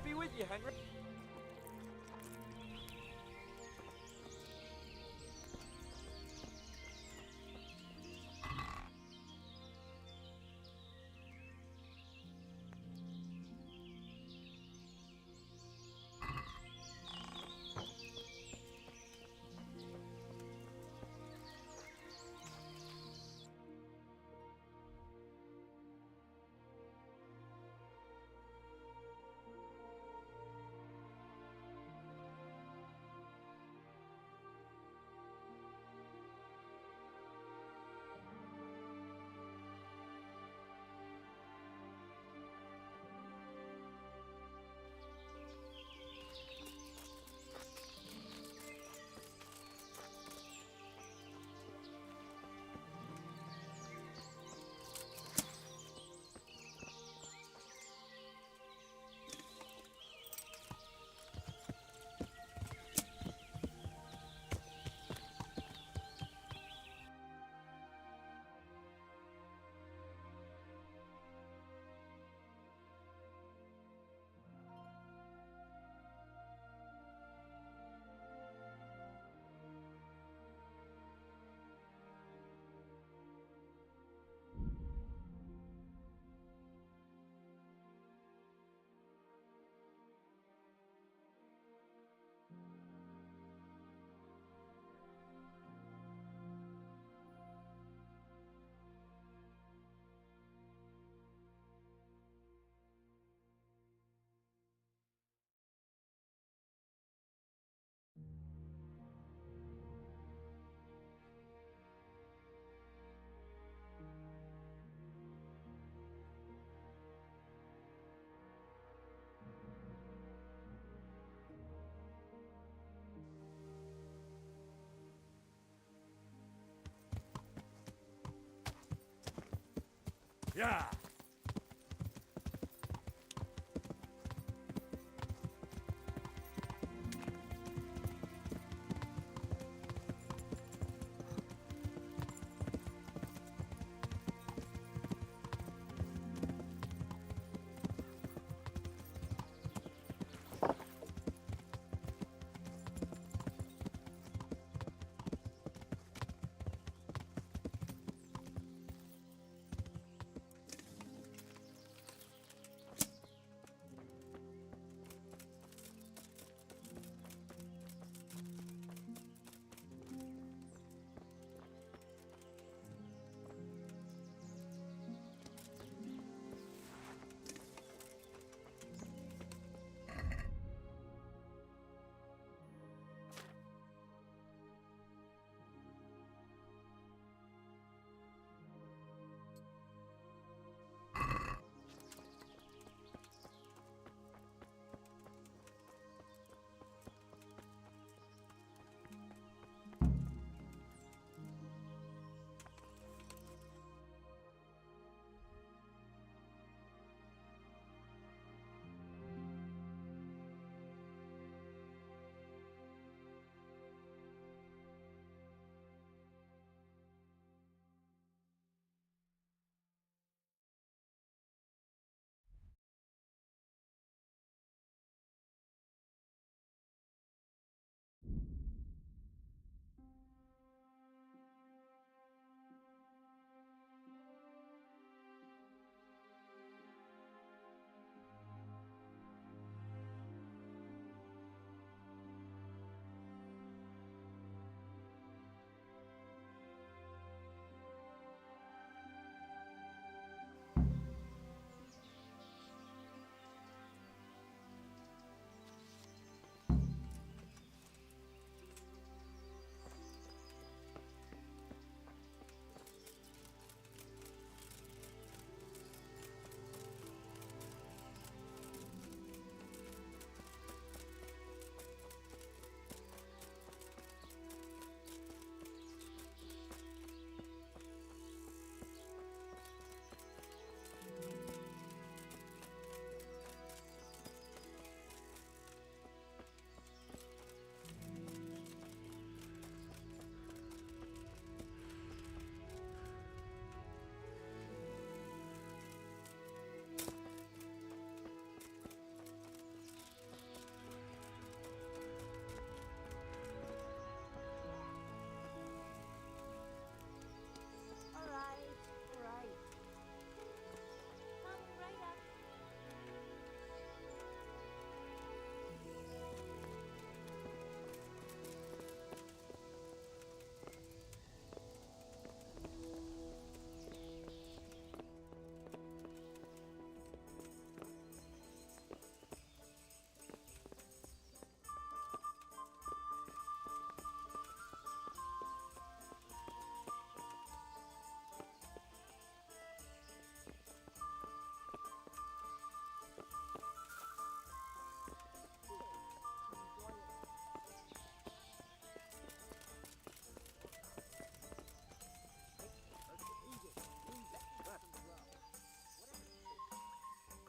be with you, Henry. Yeah.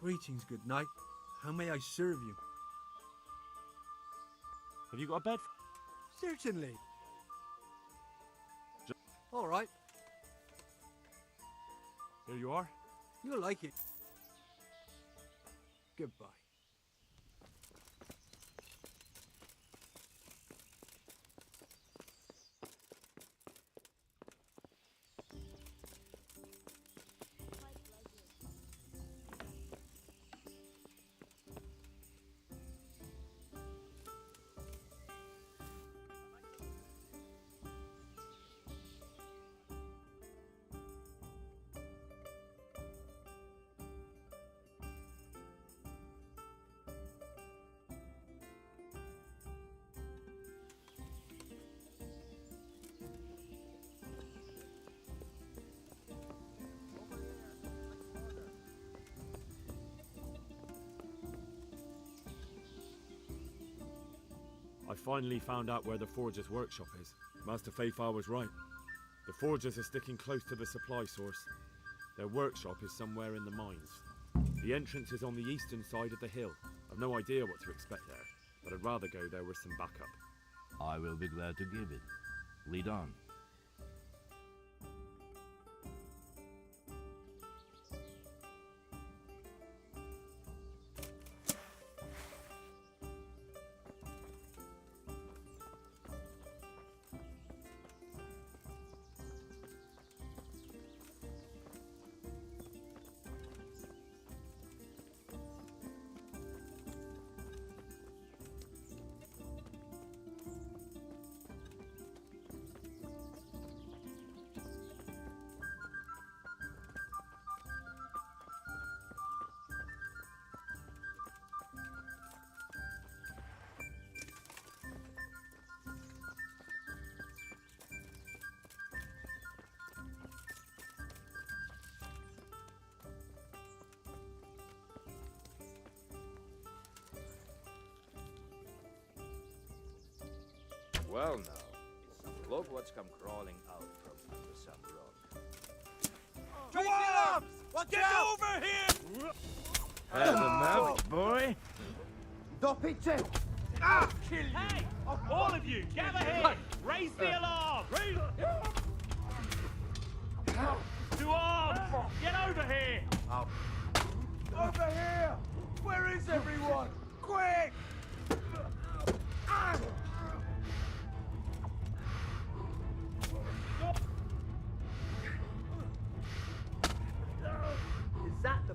Greetings, good knight. How may I serve you? Have you got a bed? Certainly. All right. Here you are. You'll like it. Goodbye. I finally found out where the Forger's workshop is. Master Fayfar was right. The Forgers are sticking close to the supply source. Their workshop is somewhere in the mines. The entrance is on the eastern side of the hill. I've no idea what to expect there, but I'd rather go there with some backup. I will be glad to give it. Lead on. Well now, look what's come crawling out from under some rock. Drink your arms! Get over here! Have enough, boy? Stop it, Jim! Ah! Kill you! Hey! All of you, gather here! Raise the alarm! To arms! Get over here! Over here! Where is everyone? Quick! Is that the...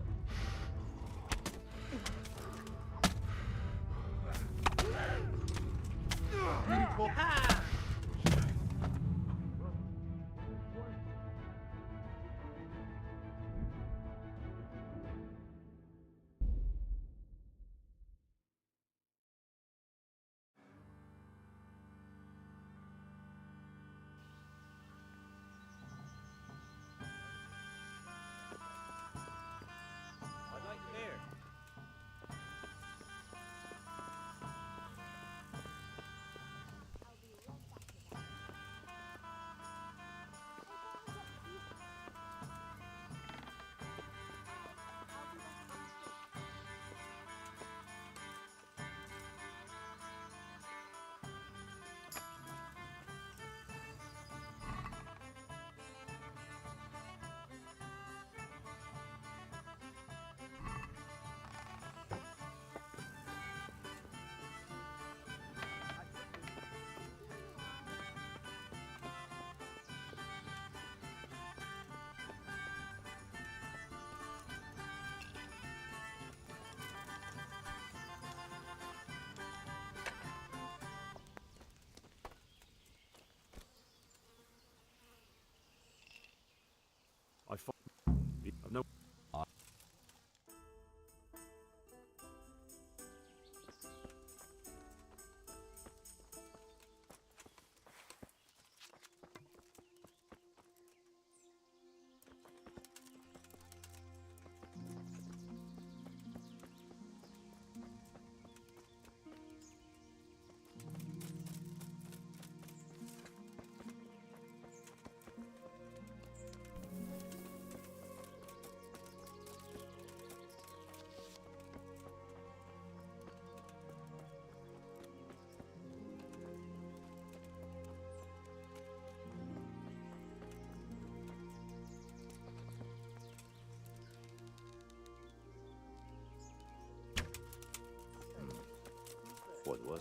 I'd like to hear.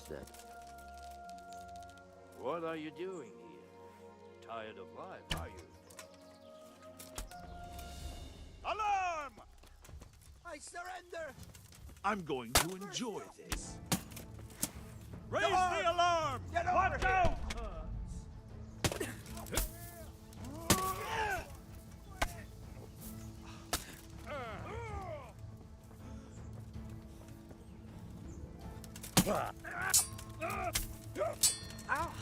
was that? What are you doing here? Tired of life, are you? Alarm! I surrender! I'm going to enjoy this. Raise the alarm! Get over Watch here! out!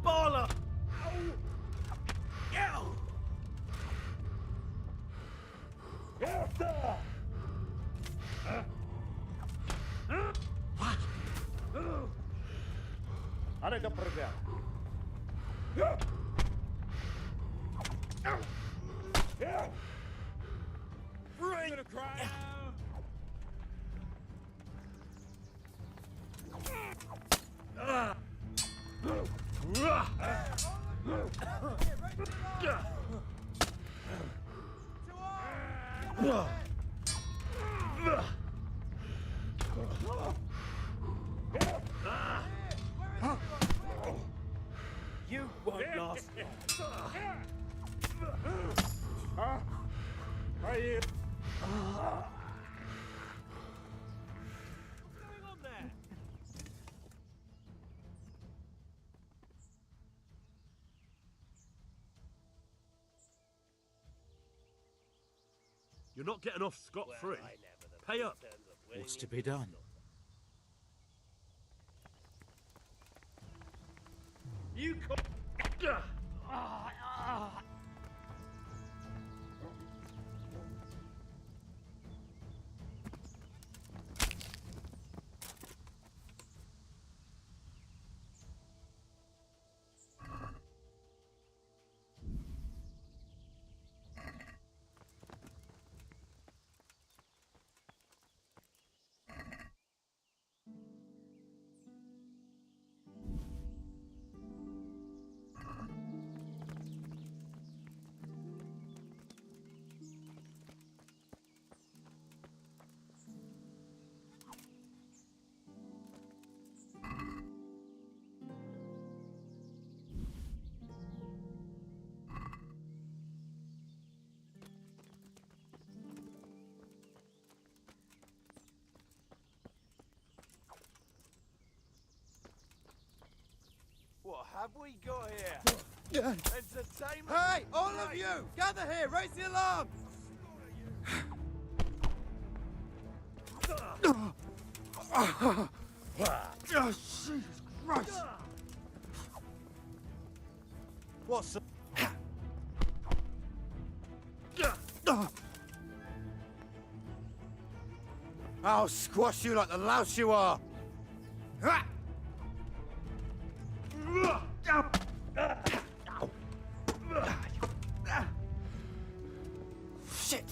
Baller! Ada perga. Bring the crowd! You won't last long. Are you? You're not getting off scot-free. Pay up. What's to be done? You call. What have we got here? Entertainment! Hey, all of you! Gather here! Raise the alarm! Jesus Christ! What's the... I'll squash you like the louse you are! Shit!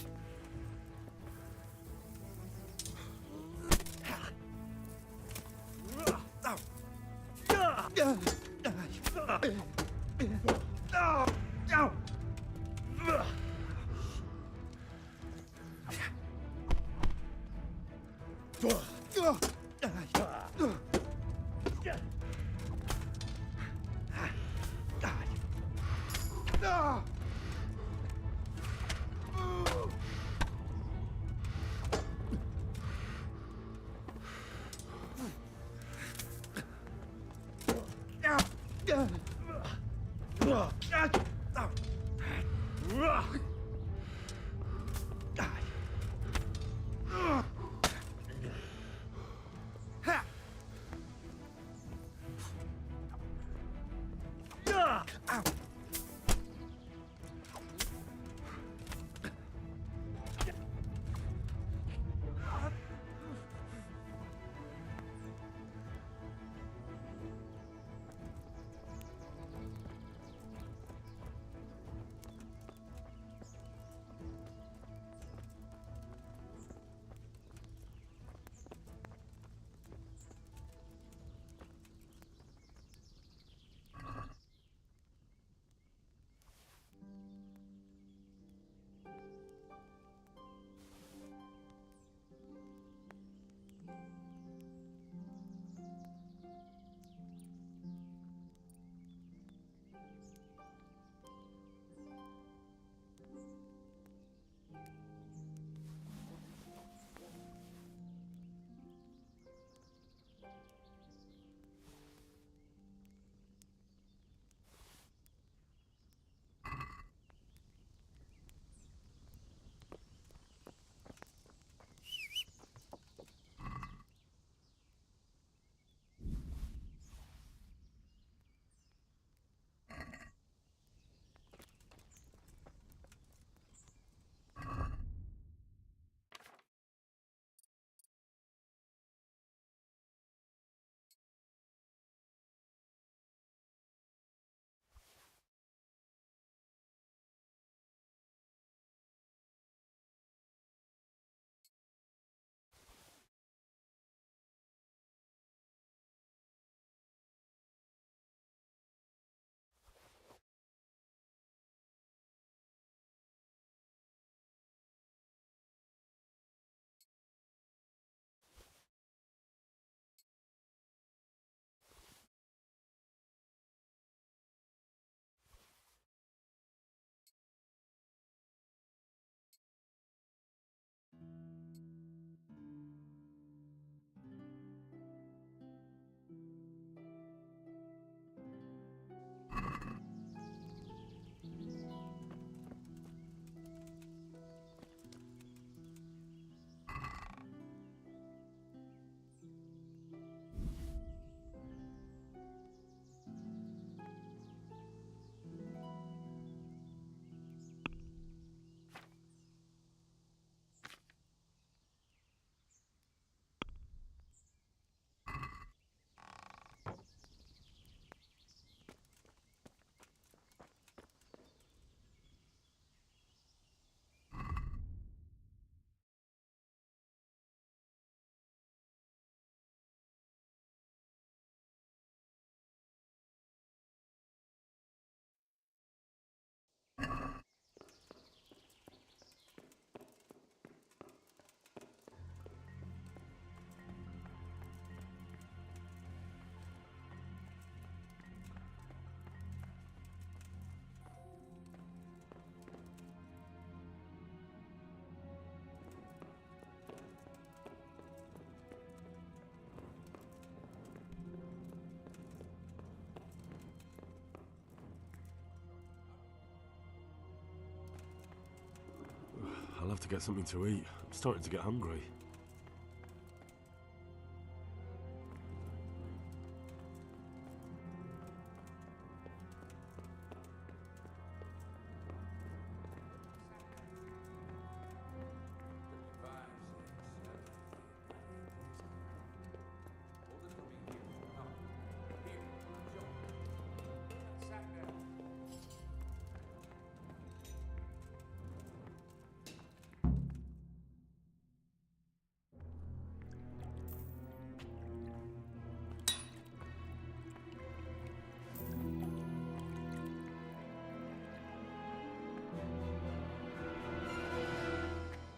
to get something to eat. I'm starting to get hungry.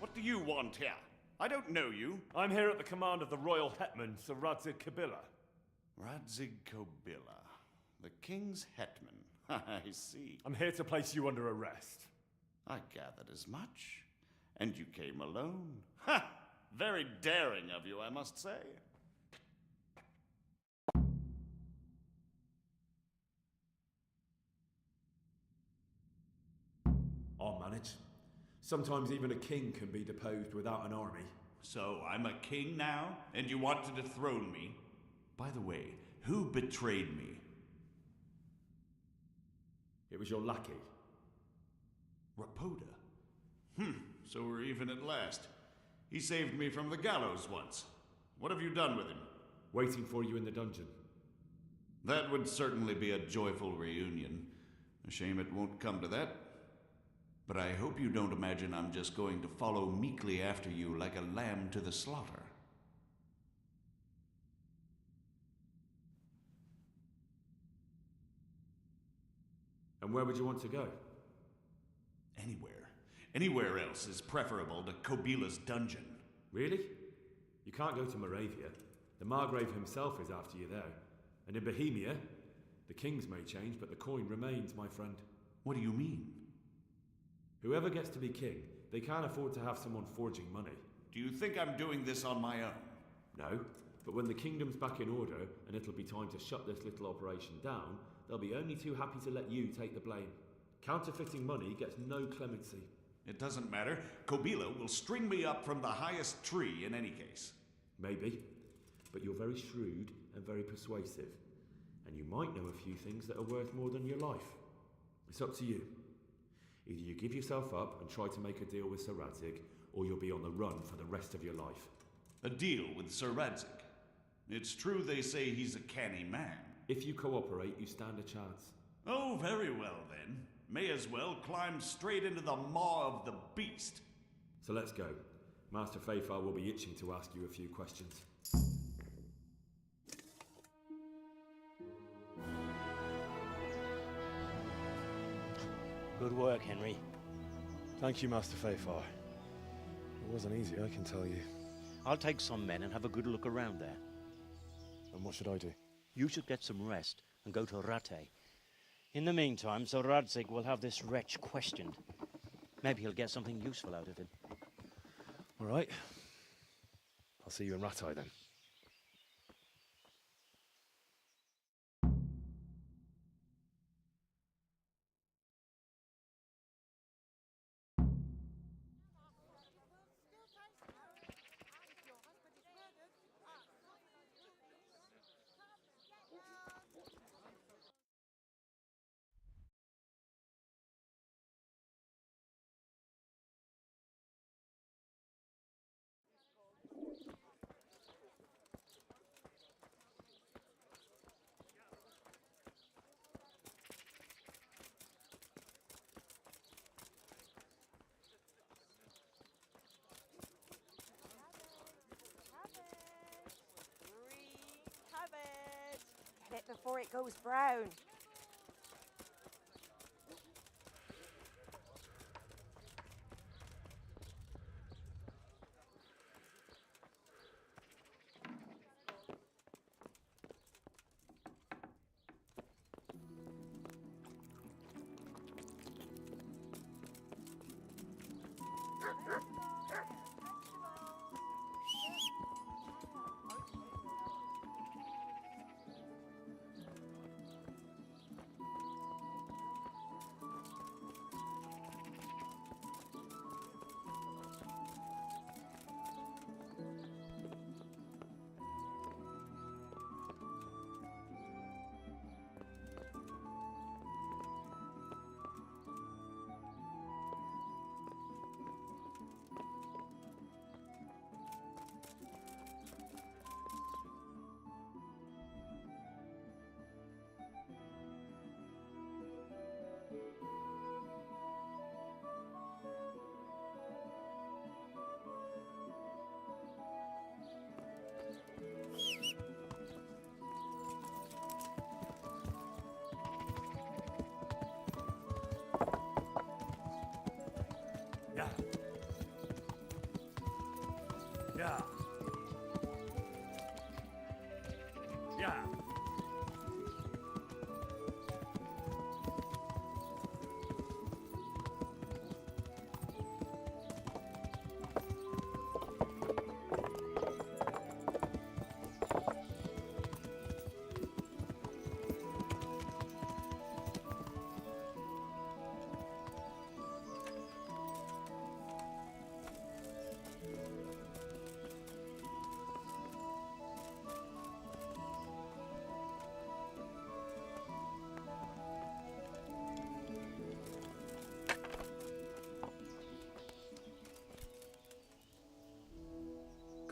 What do you want here? I don't know you. I'm here at the command of the royal hetman, Sir Radzig Kobyla. Radzig Kobyla, the king's hetman. I see. I'm here to place you under arrest. I gathered as much. And you came alone. Ha! Very daring of you, I must say. I'll manage. Sometimes even a king can be deposed without an army. So I'm a king now, and you want to dethrone me? By the way, who betrayed me? It was your lackey. Rapoda? So we're even at last. He saved me from the gallows once. What have you done with him? Waiting for you in the dungeon. That would certainly be a joyful reunion. A shame it won't come to that. But I hope you don't imagine I'm just going to follow meekly after you like a lamb to the slaughter. And where would you want to go? Anywhere. Anywhere else is preferable to Kobyla's dungeon. Really? You can't go to Moravia. The Margrave himself is after you there. And in Bohemia, the kings may change, but the coin remains, my friend. What do you mean? Whoever gets to be king, they can't afford to have someone forging money. Do you think I'm doing this on my own? No, but when the kingdom's back in order, and it'll be time to shut this little operation down, they'll be only too happy to let you take the blame. Counterfeiting money gets no clemency. It doesn't matter. Kobyla will string me up from the highest tree in any case. Maybe, but you're very shrewd and very persuasive, and you might know a few things that are worth more than your life. It's up to you. Either you give yourself up and try to make a deal with Sir Radzig, or you'll be on the run for the rest of your life. A deal with Sir Radzig? It's true they say he's a canny man. If you cooperate, you stand a chance. Oh, very well then. May as well climb straight into the maw of the beast. So let's go. Master Fafar will be itching to ask you a few questions. Good work, Henry. Thank you, Master Fafar. It wasn't easy, I can tell you. I'll take some men and have a good look around there. And what should I do? You should get some rest and go to Rattay. In the meantime, Sir Radzig will have this wretch questioned. Maybe he'll get something useful out of him. All right. I'll see you in Rattay then. Get it before it goes brown.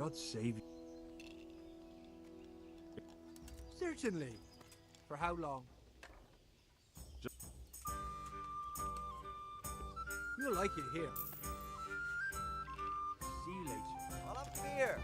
God save you. Certainly. For how long? You'll like it here. See you later. All up here.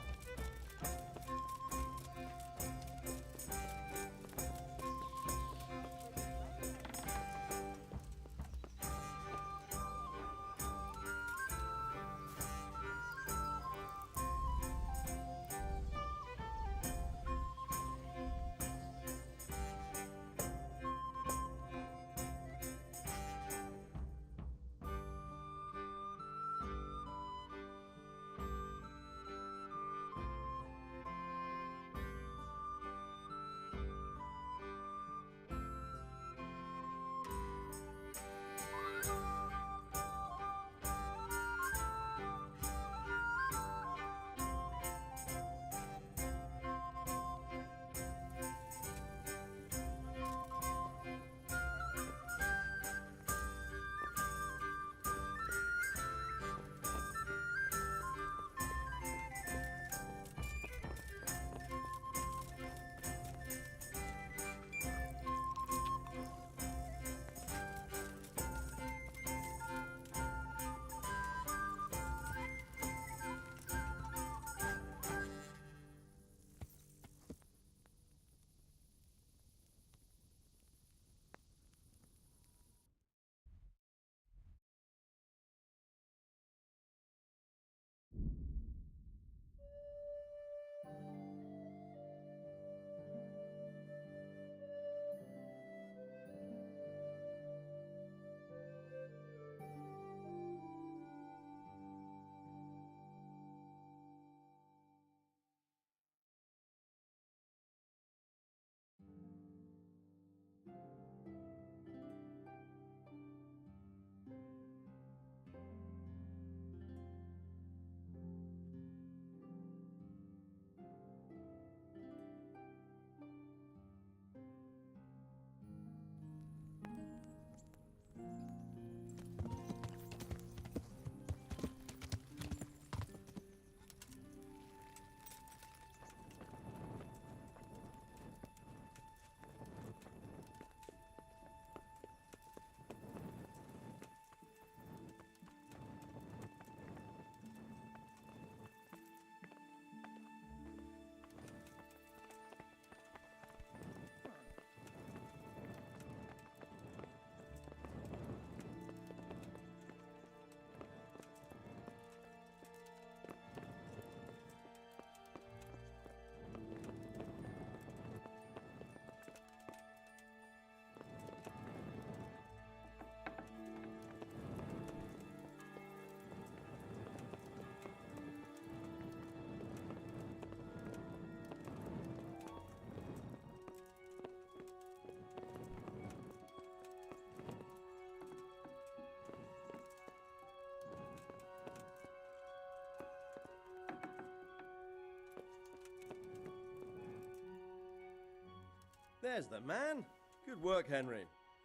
There's the man. Good work, Henry.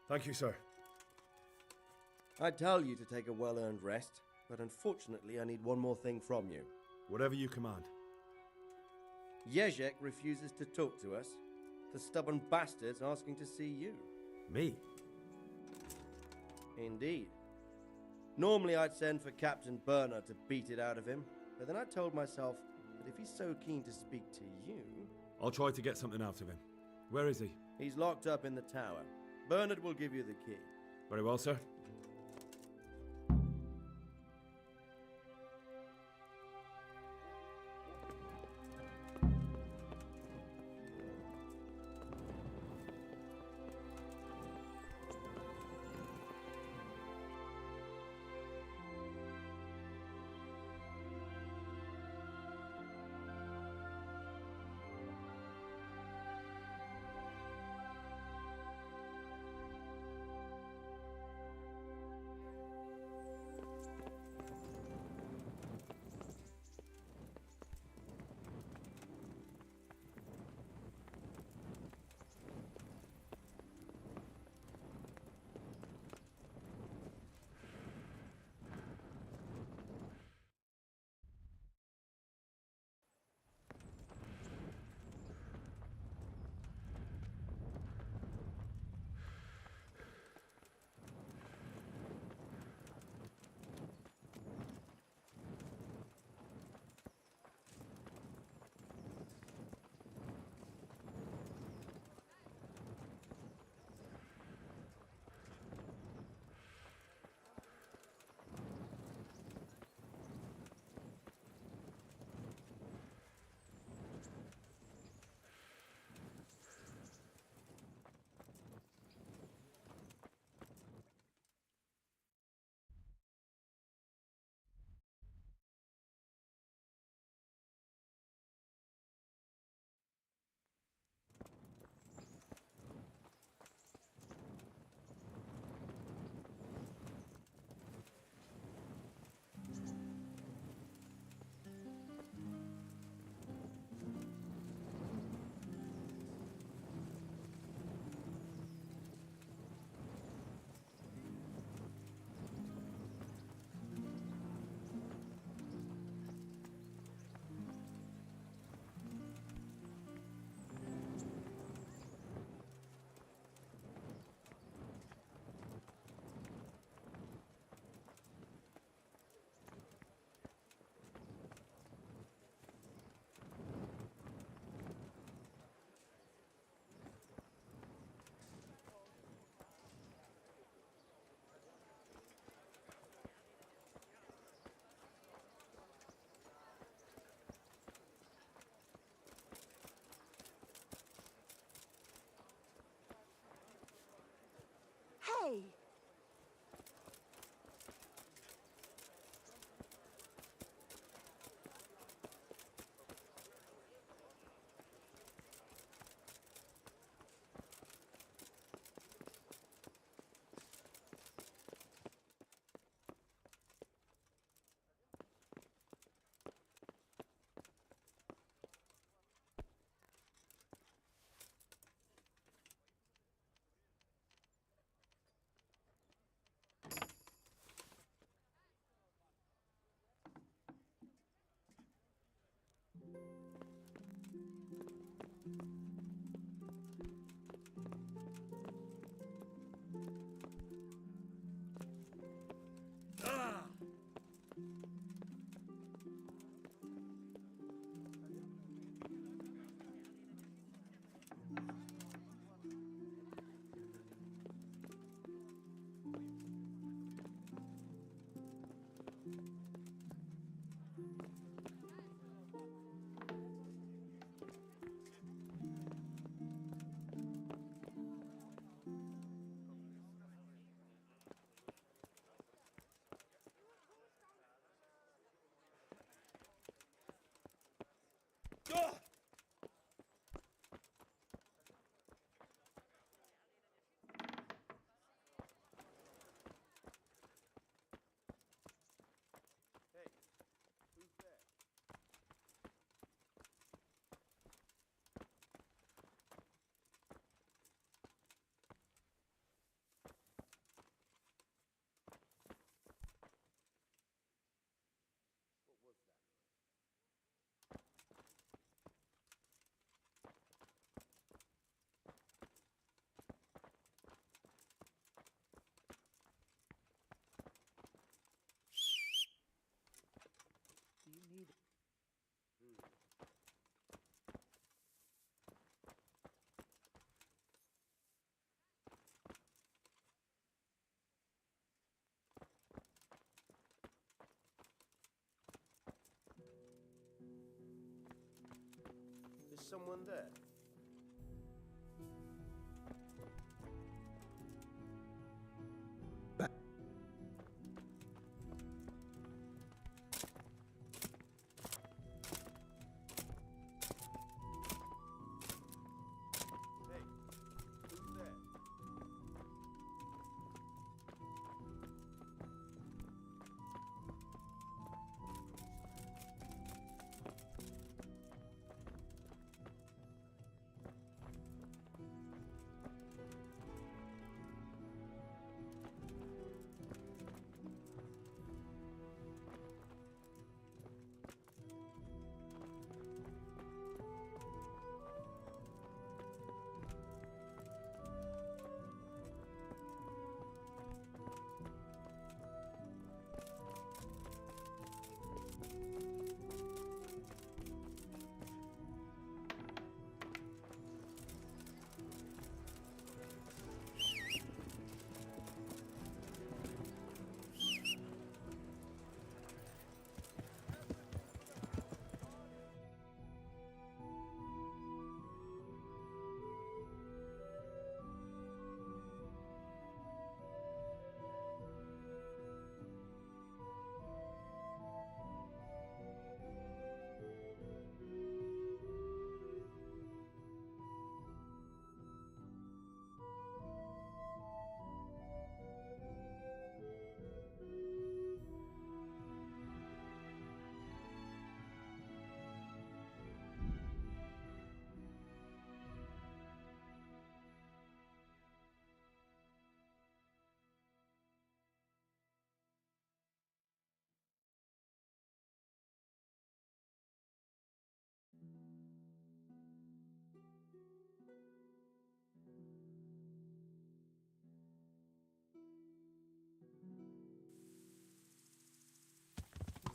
Thank you, sir. I tell you to take a well-earned rest, but unfortunately I need one more thing from you. Whatever you command. Jezek refuses to talk to us. The stubborn bastard's asking to see you. Me? Indeed. Normally I'd send for Captain Burner to beat it out of him, but then I told myself that if he's so keen to speak to you... I'll try to get something out of him. Where is he? He's locked up in the tower. Bernard will give you the key. Very well, sir. Hey! Is someone there?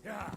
Yeah.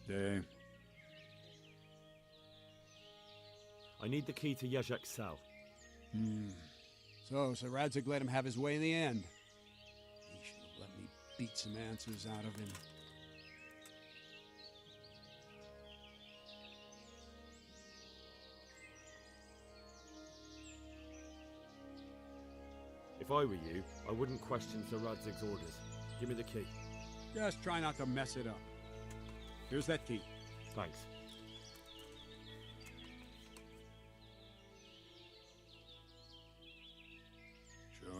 Day. I need the key to Yezhek's cell. So Sir Radzig let him have his way in the end. He should have let me beat some answers out of him. If I were you, I wouldn't question Sir Radzig's orders. Give me the key. Just try not to mess it up. Here's that key. Thanks. Sure.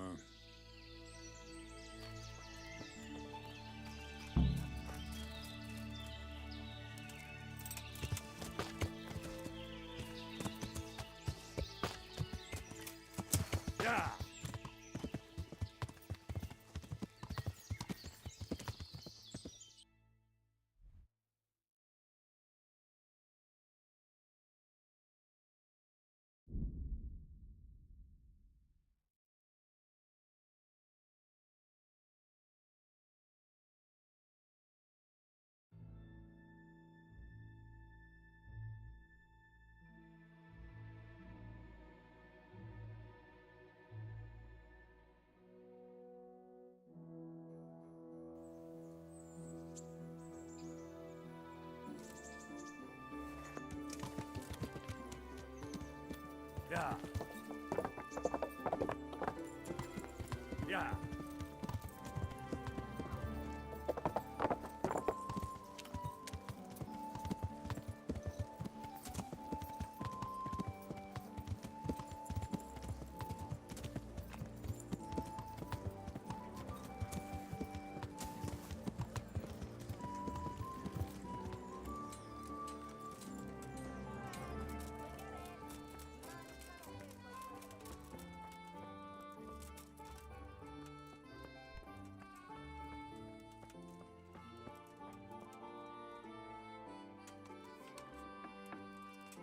Yeah. Yeah. Yeah.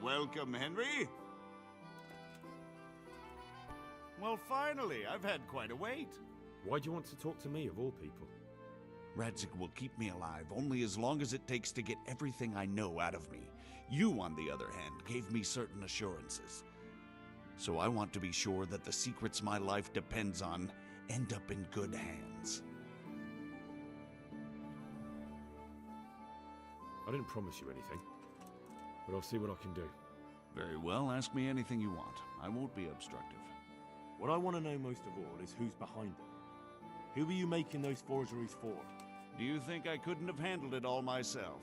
Welcome, Henry. Well, finally, I've had quite a wait. Why do you want to talk to me, of all people? Radzig will keep me alive only as long as it takes to get everything I know out of me. You, on the other hand, gave me certain assurances. So I want to be sure that the secrets my life depends on end up in good hands. I didn't promise you anything, but I'll see what I can do. Very well, ask me anything you want. I won't be obstructive. What I want to know most of all is who's behind it. Who are you making those forgeries for? Do you think I couldn't have handled it all myself?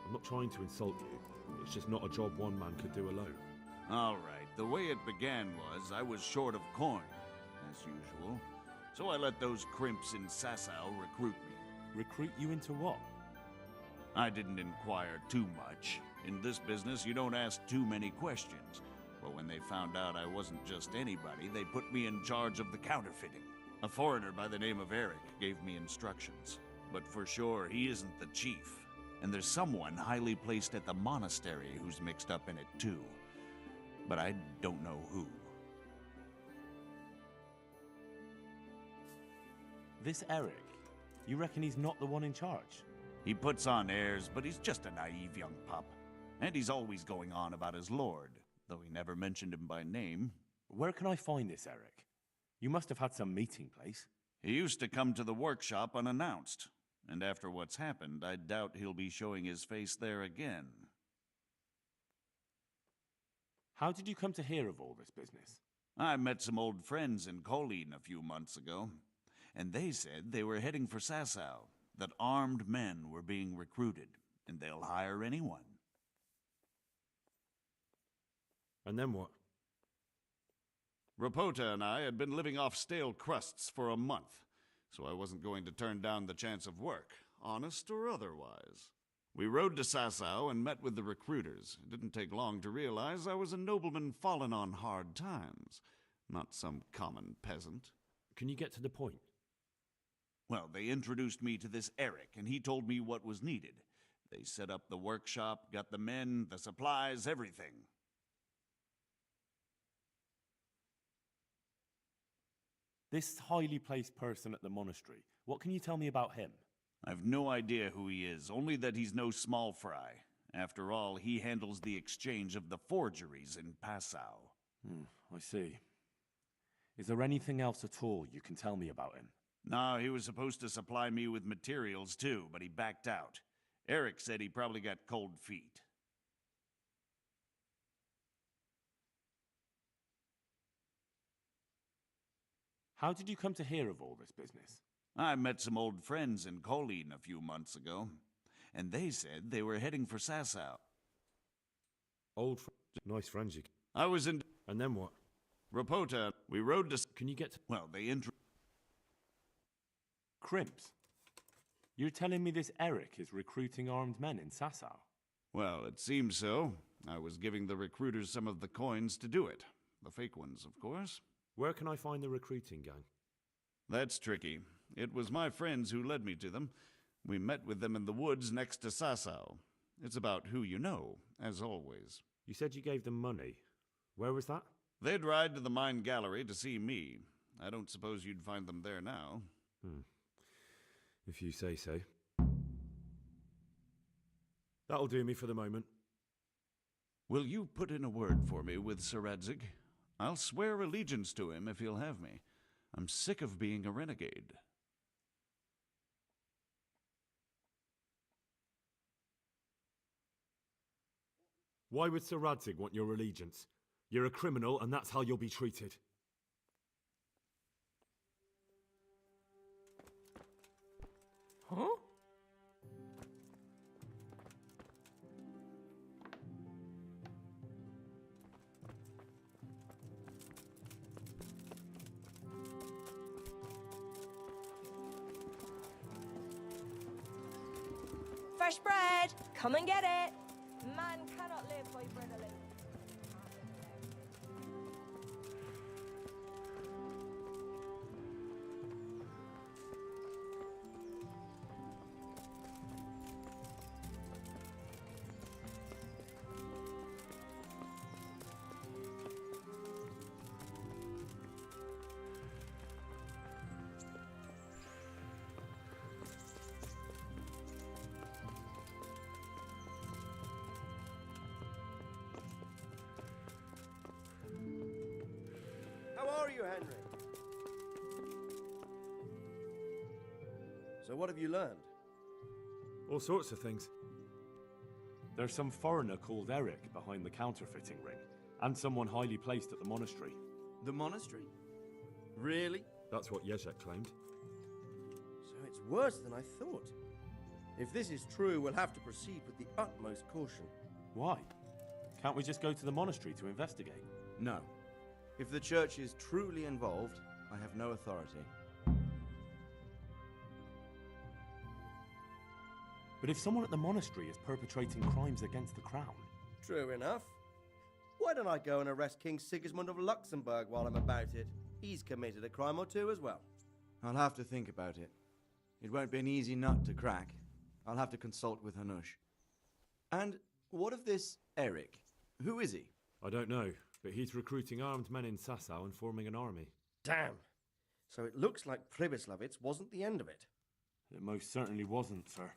I'm not trying to insult you. It's just not a job one man could do alone. All right, the way it began was I was short of coin, as usual. So I let those crimps in Sasau recruit me. Recruit you into what? I didn't inquire too much. In this business, you don't ask too many questions. But when they found out I wasn't just anybody, they put me in charge of the counterfeiting. A foreigner by the name of Eric gave me instructions. But for sure, he isn't the chief. And there's someone highly placed at the monastery who's mixed up in it too. But I don't know who. This Eric, you reckon he's not the one in charge? He puts on airs, but he's just a naive young pup. And he's always going on about his lord, though he never mentioned him by name. Where can I find this Eric? You must have had some meeting place. He used to come to the workshop unannounced. And after what's happened, I doubt he'll be showing his face there again. How did you come to hear of all this business? I met some old friends in Colleen a few months ago, and they said they were heading for Sasau, that armed men were being recruited, and they'll hire anyone. And then what? Rapota and I had been living off stale crusts for a month, so I wasn't going to turn down the chance of work, honest or otherwise. We rode to Sasau and met with the recruiters. It didn't take long to realize I was a nobleman fallen on hard times. not some common peasant. Can you get to the point? Well, they introduced me to this Eric, and he told me what was needed. They set up the workshop, got the men, the supplies, everything. This highly placed person at the monastery, what can you tell me about him? I've no idea who he is, only that he's no small fry. After all, he handles the exchange of the forgeries in Passau. I see. Is there anything else at all you can tell me about him? No, he was supposed to supply me with materials too, but he backed out. Eric said he probably got cold feet. How did you come to hear of all this business? I met some old friends in Colleen a few months ago, and they said they were heading for Sasau. Nice friends you. I was in... And then what? Rapota. We rode to... Can you get to... Well, they Crimps? You're telling me this Eric is recruiting armed men in Sasau? Well, it seems so. I was giving the recruiters some of the coins to do it. The fake ones, of course. Where can I find the recruiting gang? That's tricky. It was my friends who led me to them. We met with them in the woods next to Sasau. It's about who you know, as always. You said you gave them money. Where was that? They'd ride to the mine gallery to see me. I don't suppose you'd find them there now. If you say so. That'll do me for the moment. Will you put in a word for me with Sir Radzig? I'll swear allegiance to him if he'll have me. I'm sick of being a renegade. Why would Sir Radzig want your allegiance? You're a criminal, and that's how you'll be treated. Huh? Fresh bread! Come and get it! Man cannot live by bread alone. How are you, Henry? So what have you learned? All sorts of things. There's some foreigner called Eric behind the counterfeiting ring, and someone highly placed at the monastery. The monastery? Really? That's what Jezek claimed. So it's worse than I thought. If this is true, we'll have to proceed with the utmost caution. Why? Can't we just go to the monastery to investigate? No. If the church is truly involved, I have no authority. But if someone at the monastery is perpetrating crimes against the crown... True enough. Why don't I go and arrest King Sigismund of Luxembourg while I'm about it? He's committed a crime or two as well. I'll have to think about it. It won't be an easy nut to crack. I'll have to consult with Hanush. And what of this Eric? Who is he? I don't know, but he's recruiting armed men in Sasau and forming an army. Damn. So it looks like Pribyslavitz wasn't the end of it. It most certainly wasn't, sir.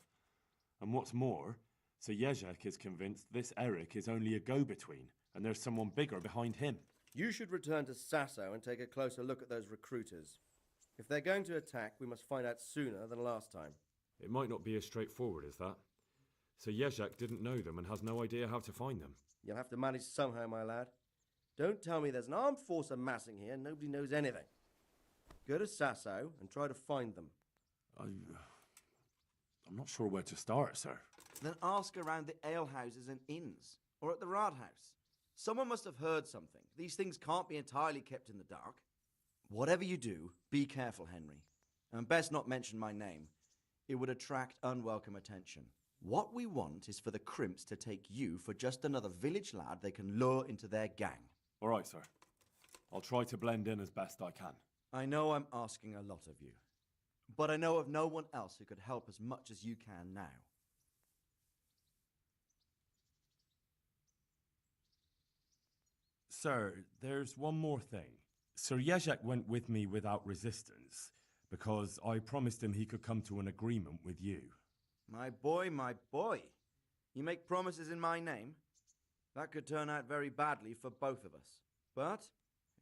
And what's more, Sir Jezek is convinced this Eric is only a go-between, and there's someone bigger behind him. You should return to Sasau and take a closer look at those recruiters. If they're going to attack, we must find out sooner than last time. It might not be as straightforward as that. So Jezek didn't know them and has no idea how to find them. You'll have to manage somehow, my lad. Don't tell me there's an armed force amassing here and nobody knows anything. Go to Sasau and try to find them. I'm not sure where to start, sir. Then ask around the alehouses and inns, or at the Rathaus. Someone must have heard something. These things can't be entirely kept in the dark. Whatever you do, be careful, Henry. And best not mention my name. It would attract unwelcome attention. What we want is for the Crimps to take you for just another village lad they can lure into their gang. All right, sir. I'll try to blend in as best I can. I know I'm asking a lot of you, but I know of no one else who could help as much as you can now. Sir, there's one more thing. Sir Jezek went with me without resistance, because I promised him he could come to an agreement with you. My boy, my boy. You make promises in my name? That could turn out very badly for both of us. But,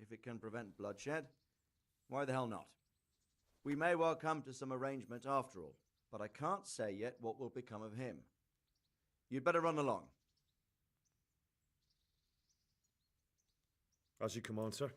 if it can prevent bloodshed, why the hell not? We may well come to some arrangement after all, but I can't say yet what will become of him. You'd better run along. As you command, sir.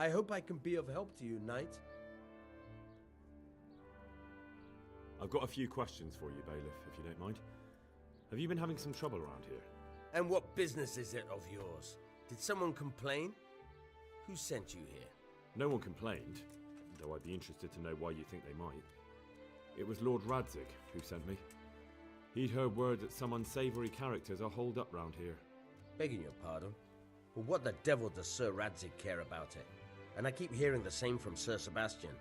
I hope I can be of help to you, Knight. I've got a few questions for you, Bailiff, if you don't mind. Have you been having some trouble around here? And what business is it of yours? Did someone complain? Who sent you here? No one complained, though I'd be interested to know why you think they might. It was Lord Radzig who sent me. He'd heard word that some unsavoury characters are holed up round here. Begging your pardon, but what the devil does Sir Radzig care about it? And I keep hearing the same from Sir Sebastian,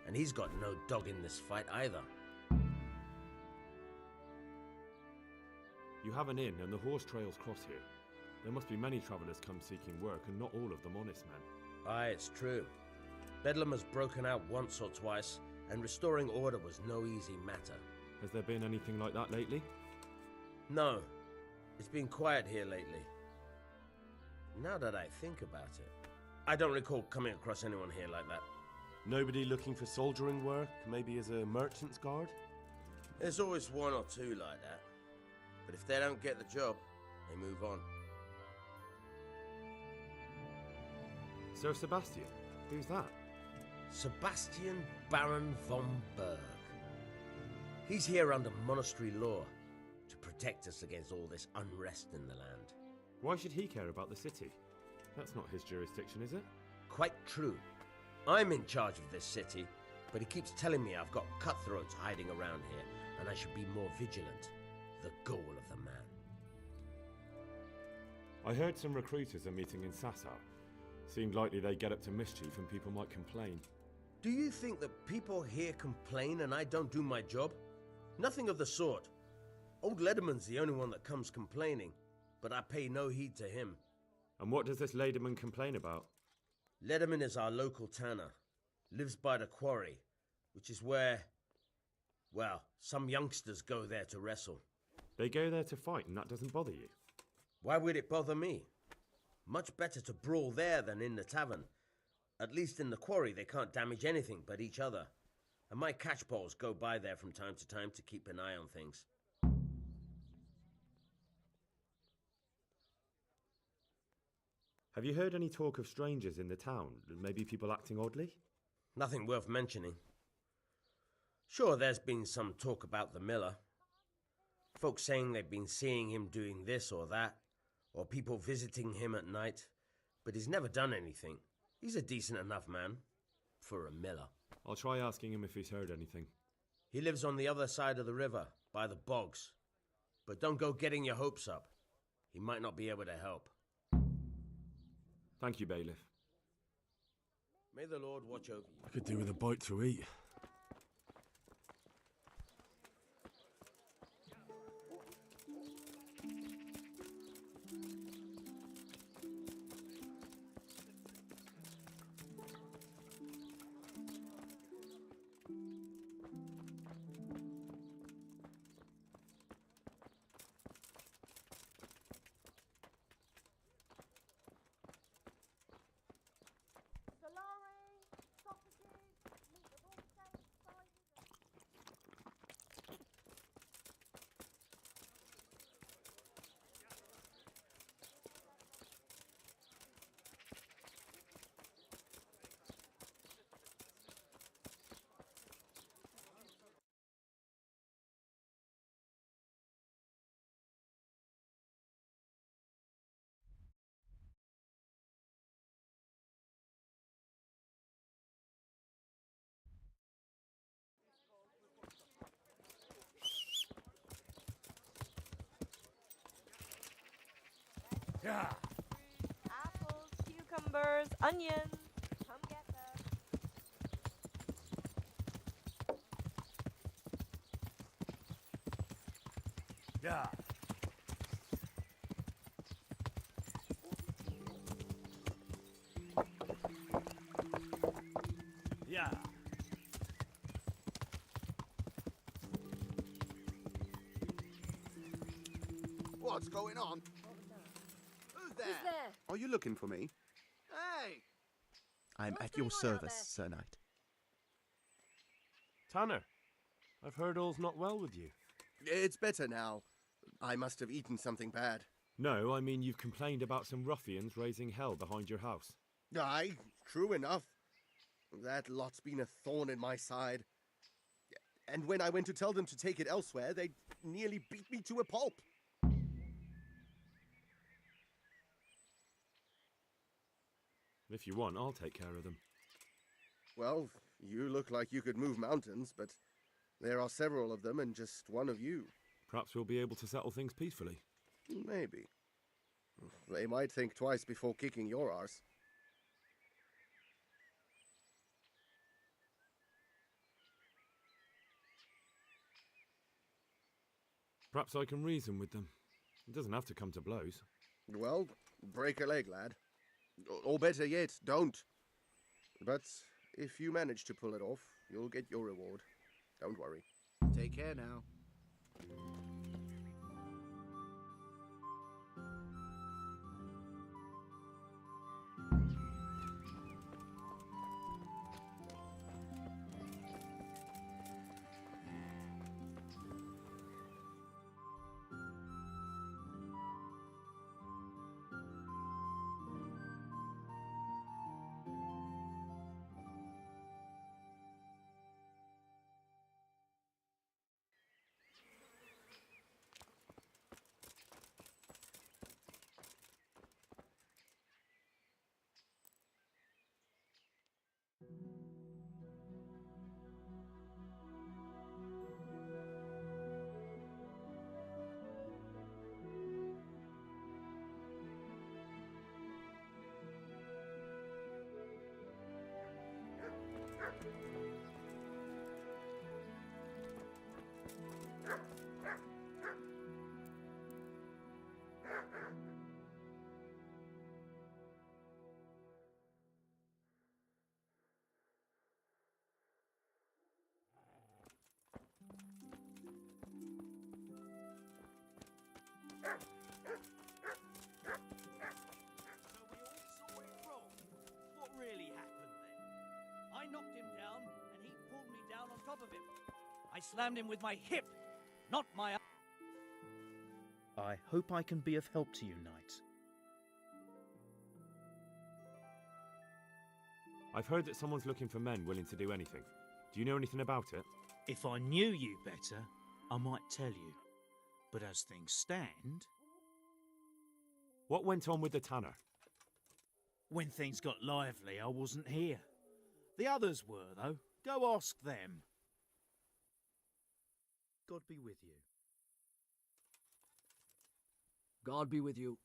and he's got no dog in this fight either. You have an inn and the horse trails cross here. There must be many travellers come seeking work, and not all of them honest men. Aye, it's true. Bedlam has broken out once or twice, and restoring order was no easy matter. Has there been anything like that lately? No. It's been quiet here lately. Now that I think about it, I don't recall coming across anyone here like that. Nobody looking for soldiering work, maybe as a merchant's guard? There's always one or two like that. But if they don't get the job, they move on. Sir Sebastian? Who's that? Sebastian Baron von Berg. He's here under monastery law to protect us against all this unrest in the land. Why should he care about the city? That's not his jurisdiction, is it? Quite true. I'm in charge of this city, but he keeps telling me I've got cutthroats hiding around here, and I should be more vigilant. The goal of the man. I heard some recruiters are meeting in Sassar. Seemed likely they get up to mischief and people might complain. Do you think that people here complain and I don't do my job? Nothing of the sort. Old Lederman's the only one that comes complaining, but I pay no heed to him. And what does this Lederman complain about? Lederman is our local tanner. Lives by the quarry, which is where, well, some youngsters go there to wrestle. They go there to fight and that doesn't bother you? Why would it bother me? Much better to brawl there than in the tavern. At least in the quarry they can't damage anything but each other. And my catchpoles go by there from time to time to keep an eye on things. Have you heard any talk of strangers in the town? Maybe people acting oddly? Nothing worth mentioning. Sure, there's been some talk about the miller. Folks saying they've been seeing him doing this or that, or people visiting him at night, but he's never done anything. He's a decent enough man for a miller. I'll try asking him if he's heard anything. He lives on the other side of the river, by the bogs. But don't go getting your hopes up. He might not be able to help. Thank you, Bailiff. May the Lord watch over you. I could do with a bite to eat. Yeah. Apples, cucumbers, onions. Come get them. Yeah. Yeah. What's going on? Who's there? Are you looking for me? Hey! I'm at your service, Sir Knight. Tanner, I've heard all's not well with you. It's better now. I must have eaten something bad. No, I mean you've complained about some ruffians raising hell behind your house. Aye, true enough. That lot's been a thorn in my side. And when I went to tell them to take it elsewhere, they nearly beat me to a pulp. If you want, I'll take care of them. Well, you look like you could move mountains, but there are several of them and just one of you. Perhaps we'll be able to settle things peacefully. Maybe. They might think twice before kicking your arse. Perhaps I can reason with them. It doesn't have to come to blows. Well, break a leg, lad. Or better yet, don't. But if you manage to pull it off, you'll get your reward. Don't worry. Take care now. What really happened then? I knocked him down, and he pulled me down on top of him. I slammed him with my hip, not my... I hope I can be of help to you, Knight. I've heard that someone's looking for men willing to do anything. Do you know anything about it? If I knew you better, I might tell you. But as things stand, What went on with the tanner? when things got lively, I wasn't here. The others were, though. Go ask them. God be with you. God be with you.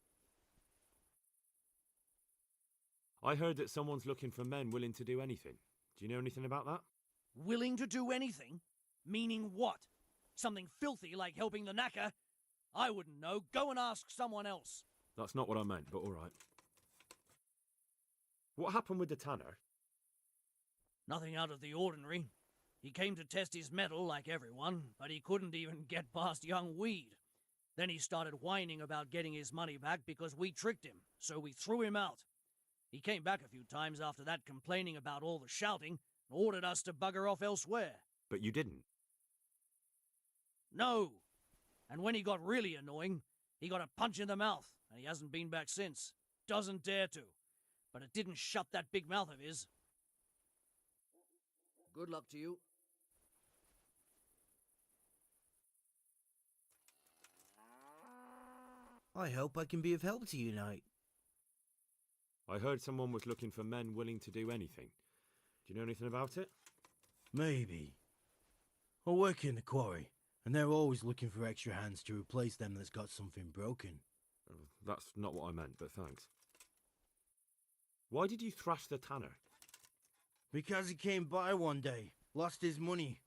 I heard that someone's looking for men willing to do anything. Do you know anything about that? Willing to do anything? Meaning what? Something filthy like helping the knacker? I wouldn't know. Go and ask someone else. That's not what I meant, but all right. What happened with the tanner? Nothing out of the ordinary. He came to test his mettle like everyone, but he couldn't even get past young Weed. Then he started whining about getting his money back because we tricked him, so we threw him out. He came back a few times after that complaining about all the shouting and ordered us to bugger off elsewhere. But you didn't. No! And when he got really annoying, he got a punch in the mouth, and he hasn't been back since. Doesn't dare to. But it didn't shut that big mouth of his. Good luck to you. I hope I can be of help to you, Knight. I heard someone was looking for men willing to do anything. Do you know anything about it? Maybe. I work in the quarry, and they're always looking for extra hands to replace them that's got something broken. That's not what I meant, but thanks. Why did you thrash the tanner? Because he came by one day, lost his money,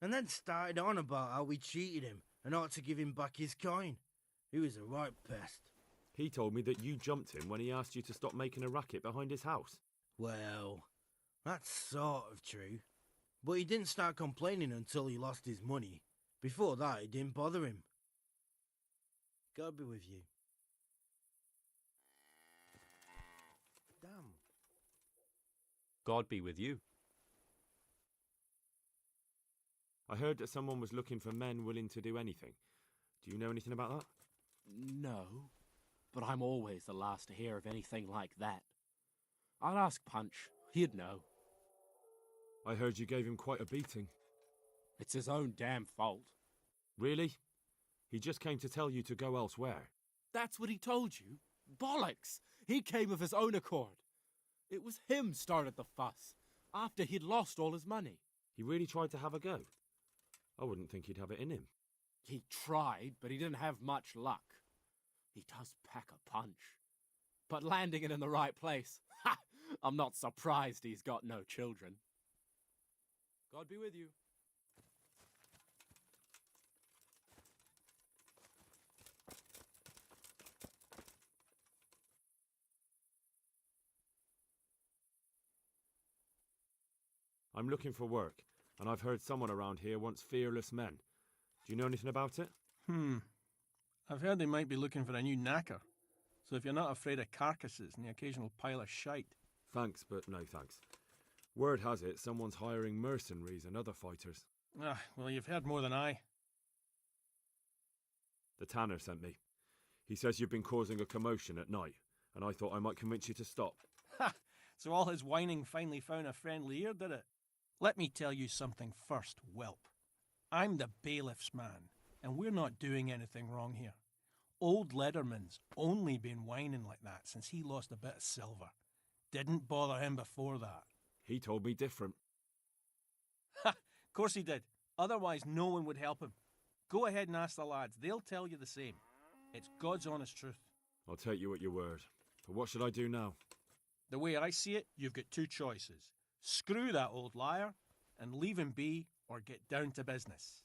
and then started on about how we cheated him and ought to give him back his coin. He was a right pest. He told me that you jumped him when he asked you to stop making a racket behind his house. Well, that's sort of true. But he didn't start complaining until he lost his money. Before that, it didn't bother him. God be with you. Damn. God be with you. I heard that someone was looking for men willing to do anything. Do you know anything about that? No, but I'm always the last to hear of anything like that. I'll ask Punch. He'd know. I heard you gave him quite a beating. It's his own damn fault. Really? He just came to tell you to go elsewhere. That's what he told you? Bollocks! He came of his own accord. It was him started the fuss, after he'd lost all his money. He really tried to have a go. I wouldn't think he'd have it in him. He tried, but he didn't have much luck. He does pack a punch. But landing it in the right place, ha! I'm not surprised he's got no children. God be with you. I'm looking for work, and I've heard someone around here wants fearless men. Do you know anything about it? I've heard they might be looking for a new knacker. So if you're not afraid of carcasses and the occasional pile of shite. Thanks, but no thanks. Word has it someone's hiring mercenaries and other fighters. Ah, well, you've heard more than I. The tanner sent me. He says you've been causing a commotion at night, and I thought I might convince you to stop. Ha! So all his whining finally found a friendly ear, did it? Let me tell you something first, whelp. I'm the bailiff's man, and we're not doing anything wrong here. Old Lederman's only been whining like that since he lost a bit of silver. Didn't bother him before that. He told me different. Ha! Of course he did. Otherwise no one would help him. Go ahead and ask the lads. They'll tell you the same. It's God's honest truth. I'll take you at your word. But what should I do now? The way I see it, you've got two choices. Screw that old liar and leave him be, or get down to business.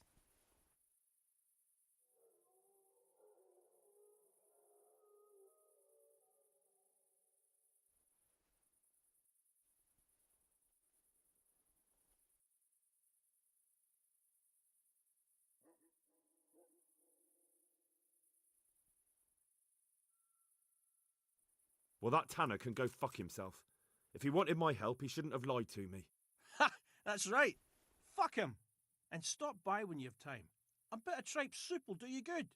Well, that tanner can go fuck himself. If he wanted my help, he shouldn't have lied to me. Ha! That's right. Fuck him. And stop by when you have time. A bit of tripe soup will do you good.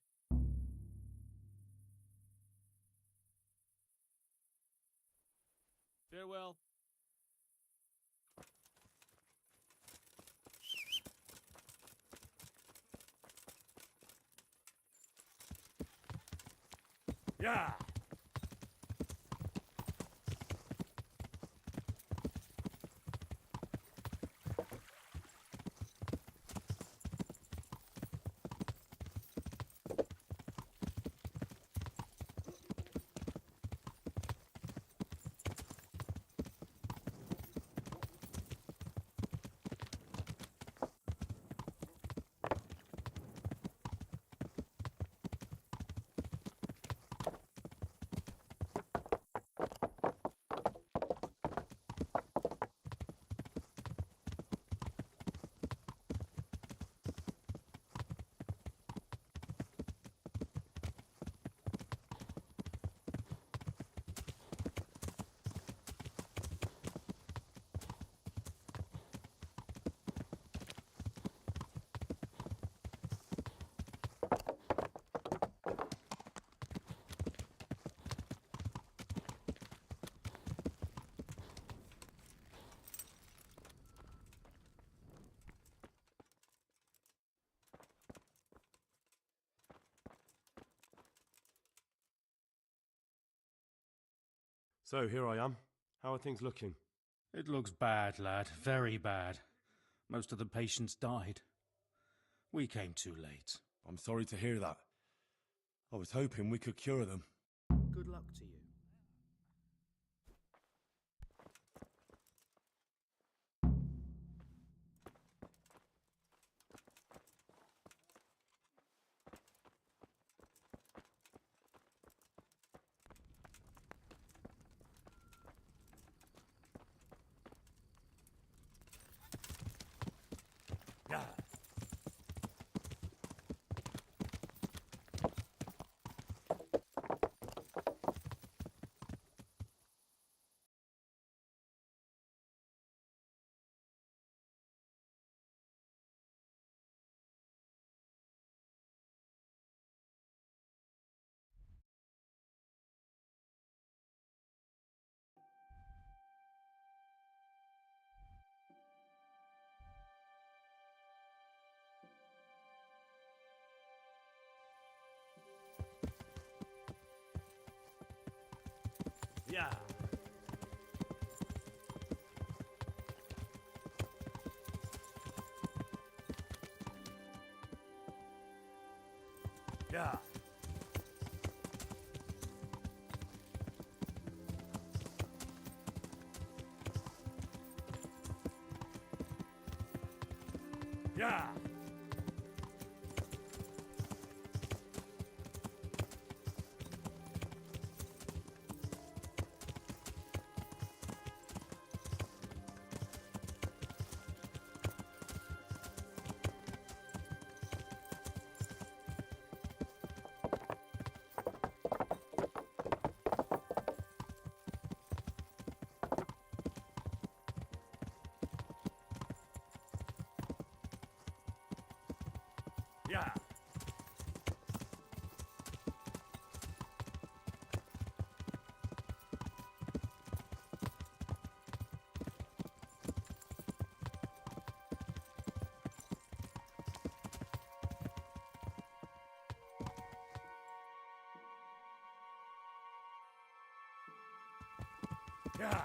Farewell. Yeah. So here I am. How are things looking? It looks bad, lad. Very bad. Most of the patients died. We came too late. I'm sorry to hear that. I was hoping we could cure them. Good luck to you. Yeah. Yeah. Yeah. Yeah. Yeah. Yeah.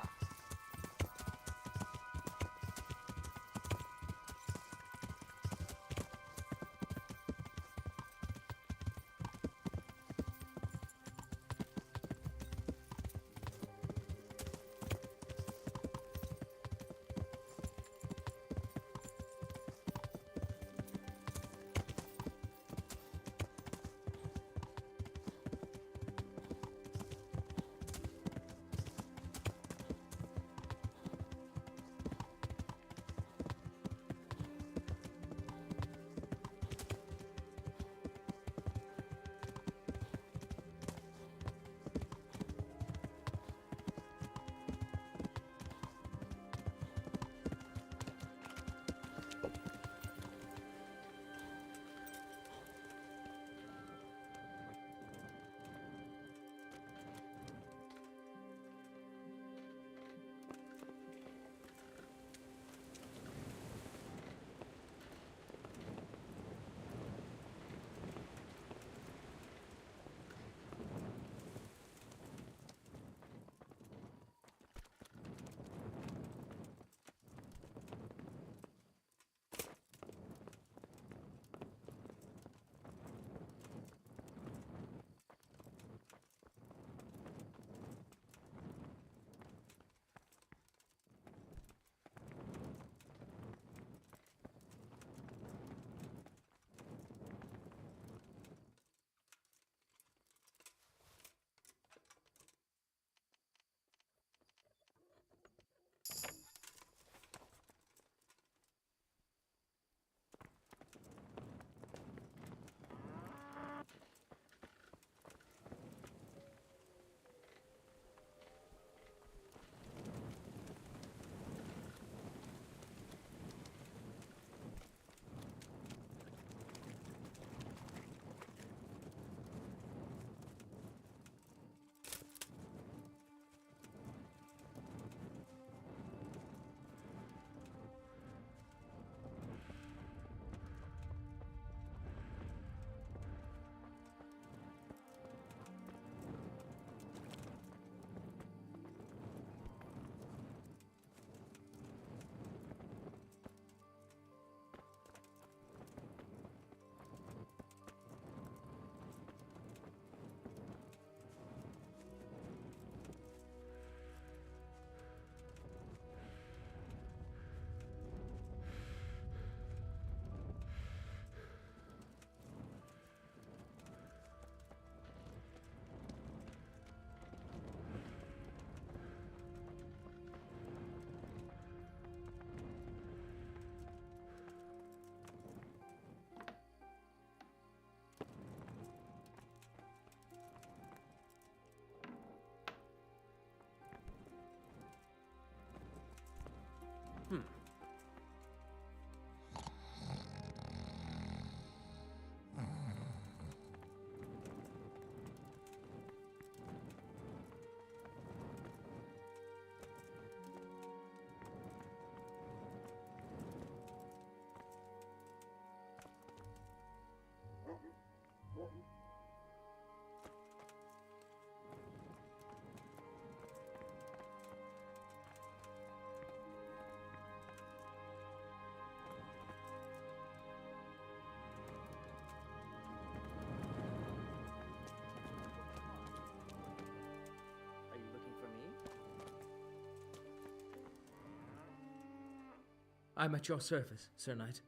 I'm at your service, Sir Knight.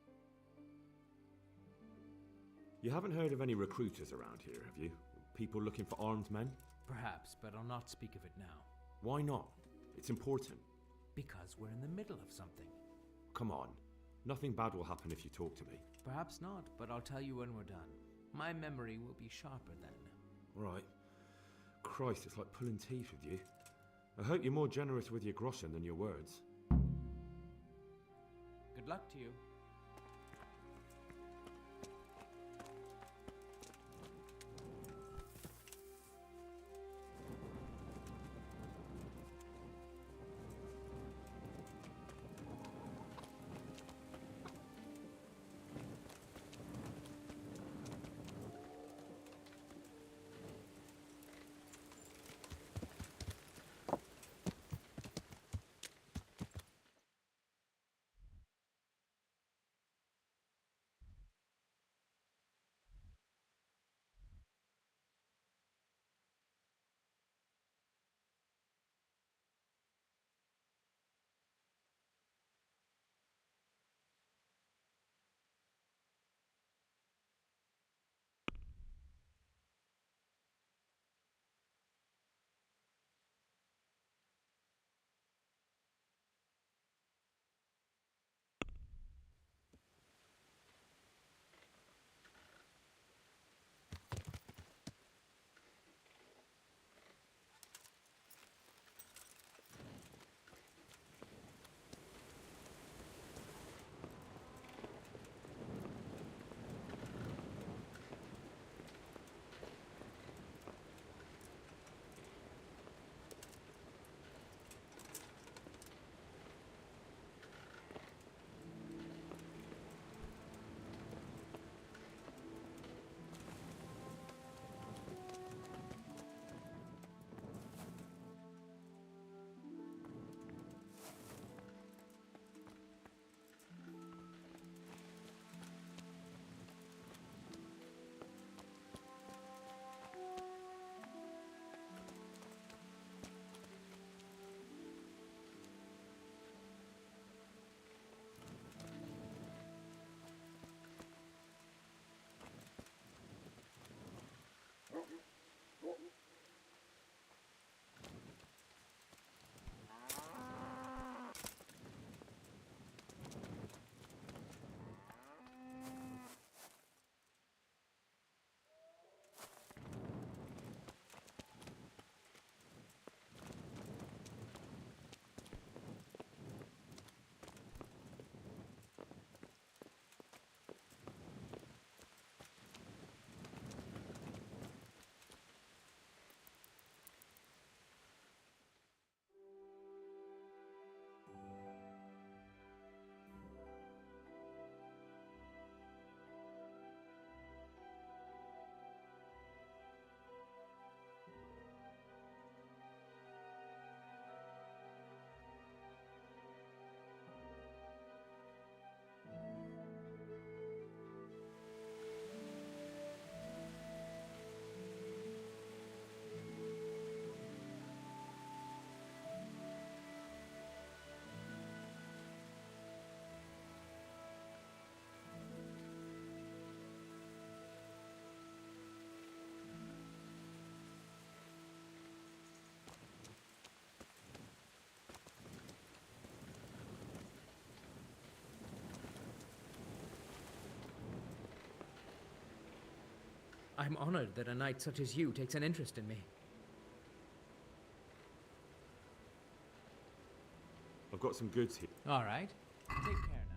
You haven't heard of any recruiters around here, have you? People looking for armed men? Perhaps, but I'll not speak of it now. Why not? It's important. Because we're in the middle of something. Come on. Nothing bad will happen if you talk to me. Perhaps not, but I'll tell you when we're done. My memory will be sharper then. Right. Christ, it's like pulling teeth with you. I hope you're more generous with your groschen than your words. Good luck to you. I'm honored that a knight such as you takes an interest in me. I've got some goods here. All right. Take care now.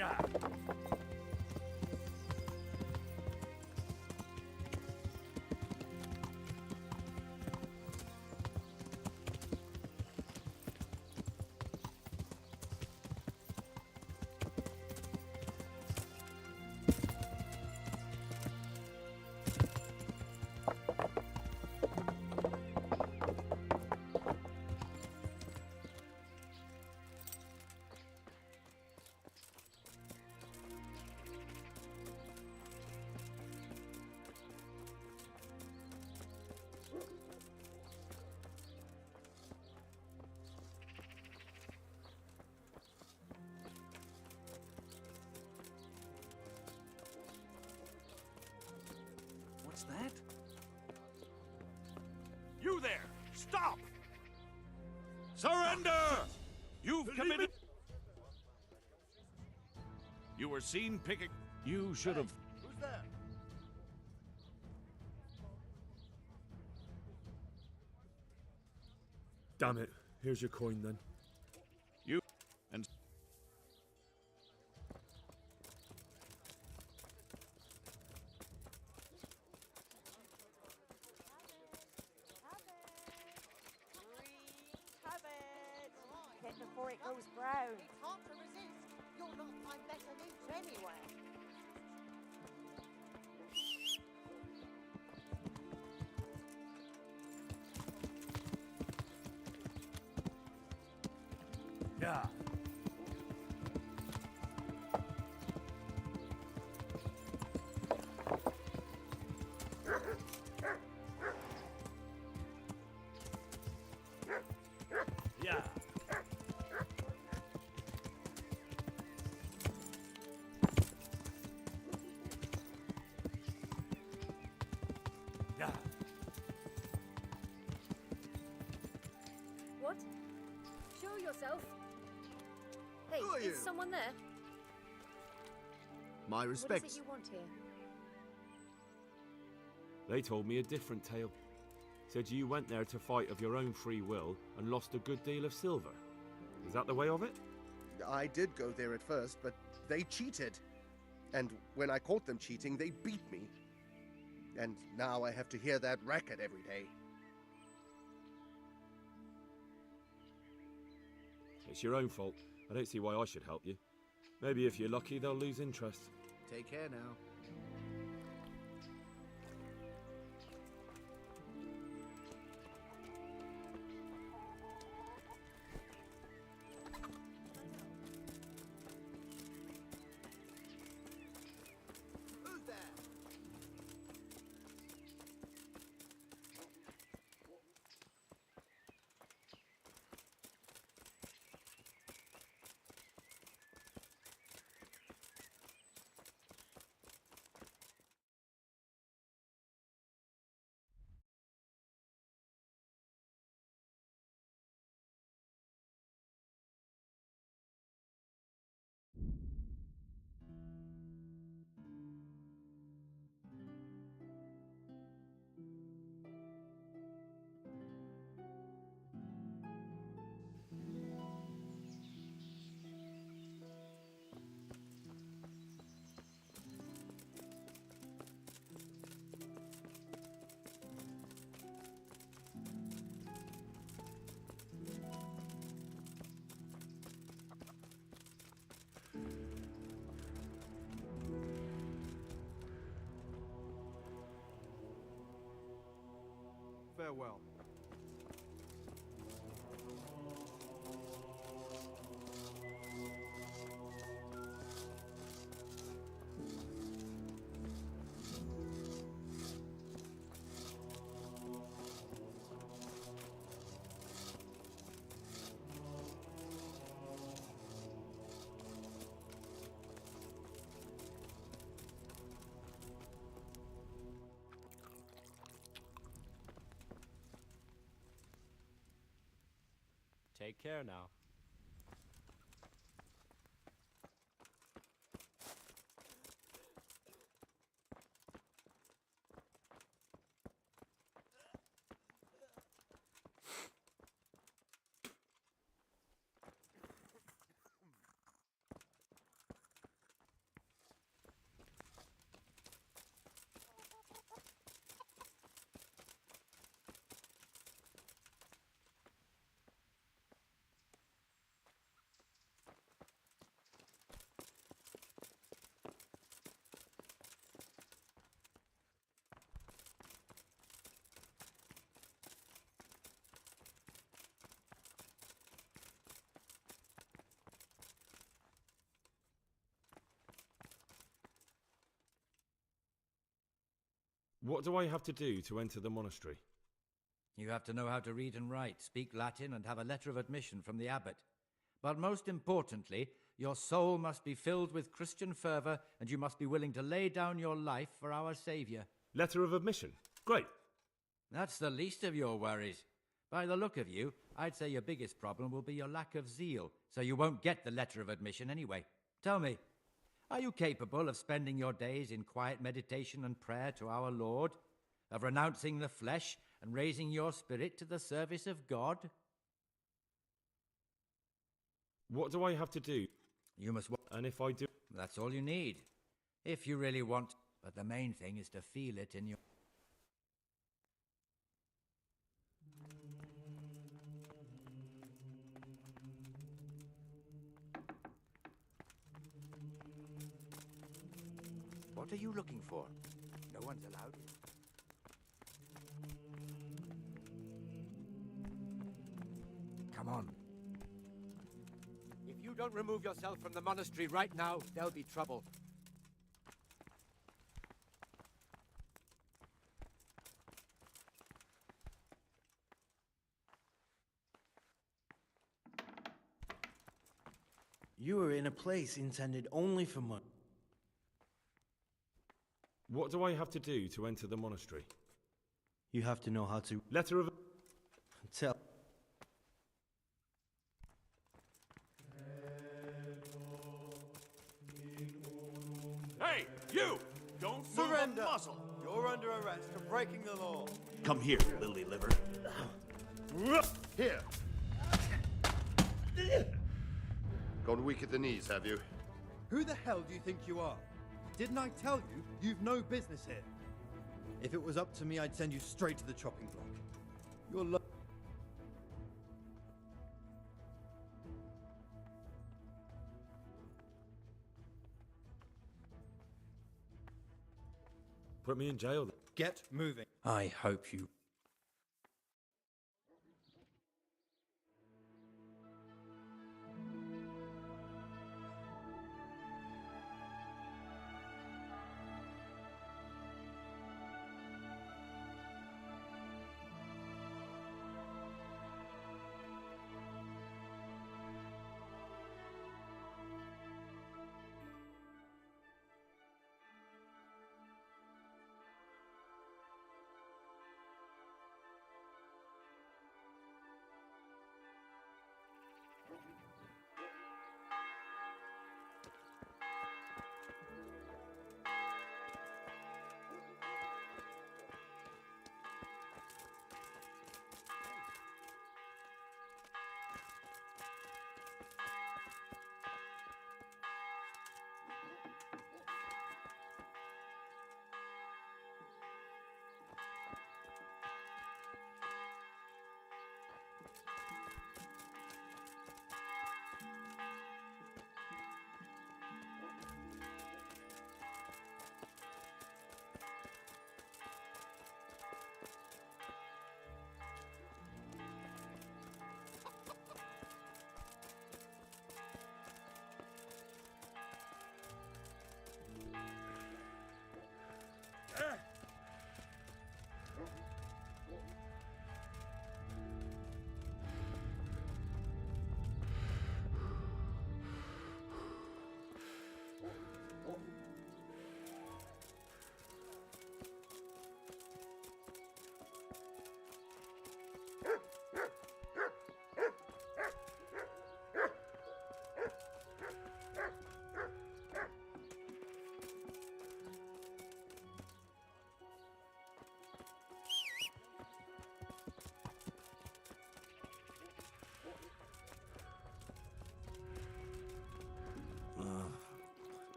Yeah. What's that? You there! Stop! Surrender! You've committed... You were seen picking... You should have... Who's there? Damn it. Here's your coin, then. You... and... Get before it goes brown. It's hard to resist. You'll not find better meat anywhere. Yeah. Yeah. Yeah. What? Show yourself. Hey, Who are is you? someone there? My What respects. is it you want here? They told me a different tale. Said you went there to fight of your own free will and lost a good deal of silver. Is that the way of it? I did go there at first, but they cheated. And when I caught them cheating, they beat me. And now I have to hear that racket every day. It's your own fault. I don't see why I should help you. Maybe if you're lucky, they'll lose interest. Take care now. Who's there? Farewell. Take care now. What do I have to do to enter the monastery? You have to know how to read and write, speak Latin, and have a letter of admission from the abbot. But most importantly, your soul must be filled with Christian fervour, and you must be willing to lay down your life for our Saviour. Letter of admission? Great. That's the least of your worries. By the look of you, I'd say your biggest problem will be your lack of zeal, so you won't get the letter of admission anyway. Tell me, are you capable of spending your days in quiet meditation and prayer to our Lord? Of renouncing the flesh and raising your spirit to the service of God? What do I have to do? You must... And if I do... That's all you need. If you really want... But the main thing is to feel it in your... What are you looking for? No one's allowed in. Come on. If you don't remove yourself from the monastery right now, there'll be trouble. You are in a place intended only for money. What do I have to do to enter the monastery? You have to know how to... Letter of... Tell... Hey, you! Don't surrender! Muzzle. You're under arrest for breaking the law. Come here, lily liver. Here. Gone weak at the knees, have you? Who the hell do you think you are? Didn't I tell you you've no business here? If it was up to me, I'd send you straight to the chopping block. You're Put me in jail. Get moving. I hope you...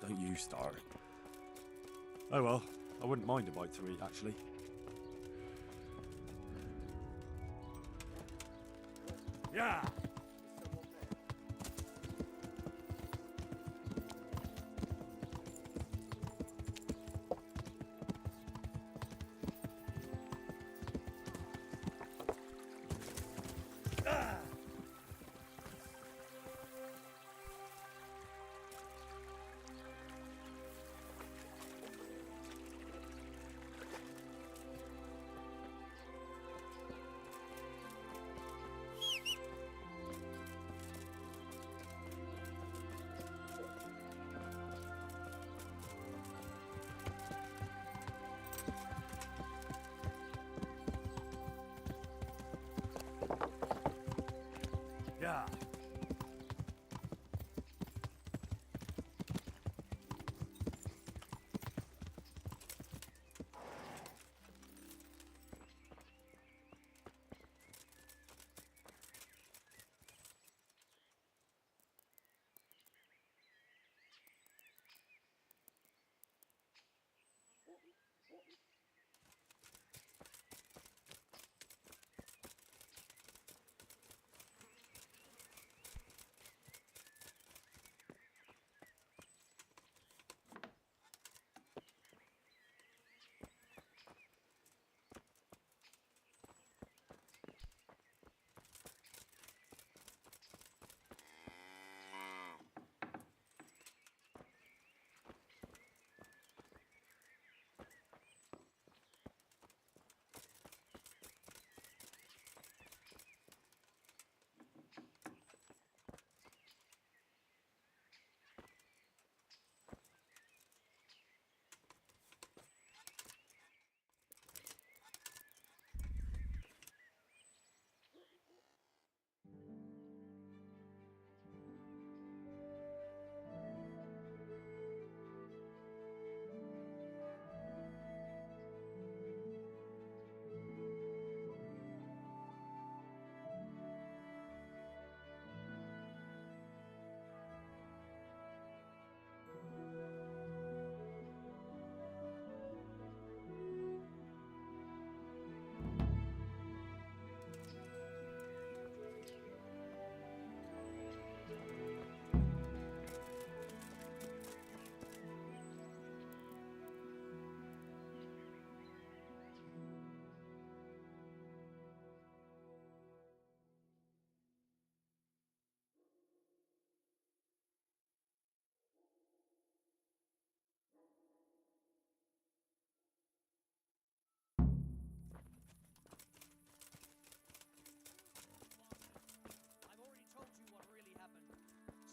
Don't you start. Oh well, I wouldn't mind a bite to eat, actually. Yeah!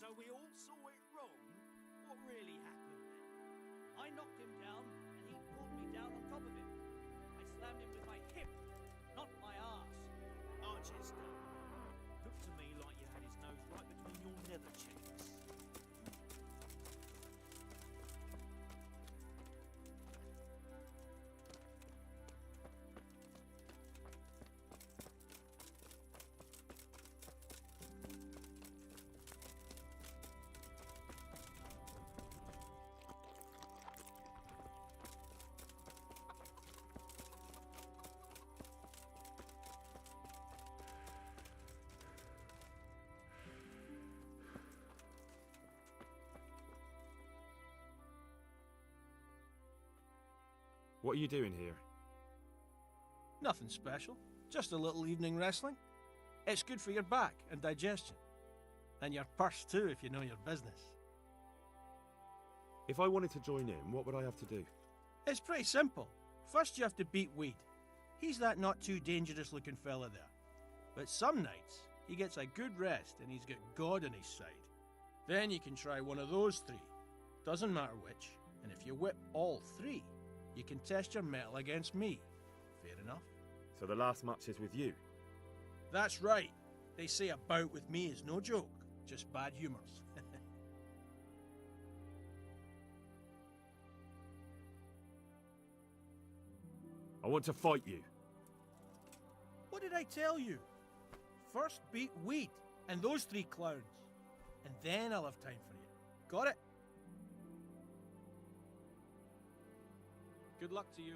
So we all saw it wrong? What really happened then? I knocked him down, and he pulled me down on top of him. I slammed him with my hip, not my arse. Archester, looked to me like you had his nose right between your nether cheeks. What are you doing here? Nothing special. Just a little evening wrestling. It's good for your back and digestion. And your purse too, if you know your business. If I wanted to join in, what would I have to do? It's pretty simple. First you have to beat Weed. He's that not too dangerous looking fella there. But some nights, he gets a good rest and he's got God on his side. Then you can try one of those three. Doesn't matter which. And if you whip all three, you can test your mettle against me. Fair enough? So the last match is with you? That's right. They say a bout with me is no joke, just bad humours. I want to fight you. What did I tell you? First beat Weed and those three clowns. And then I'll have time for you. Got it? Good luck to you.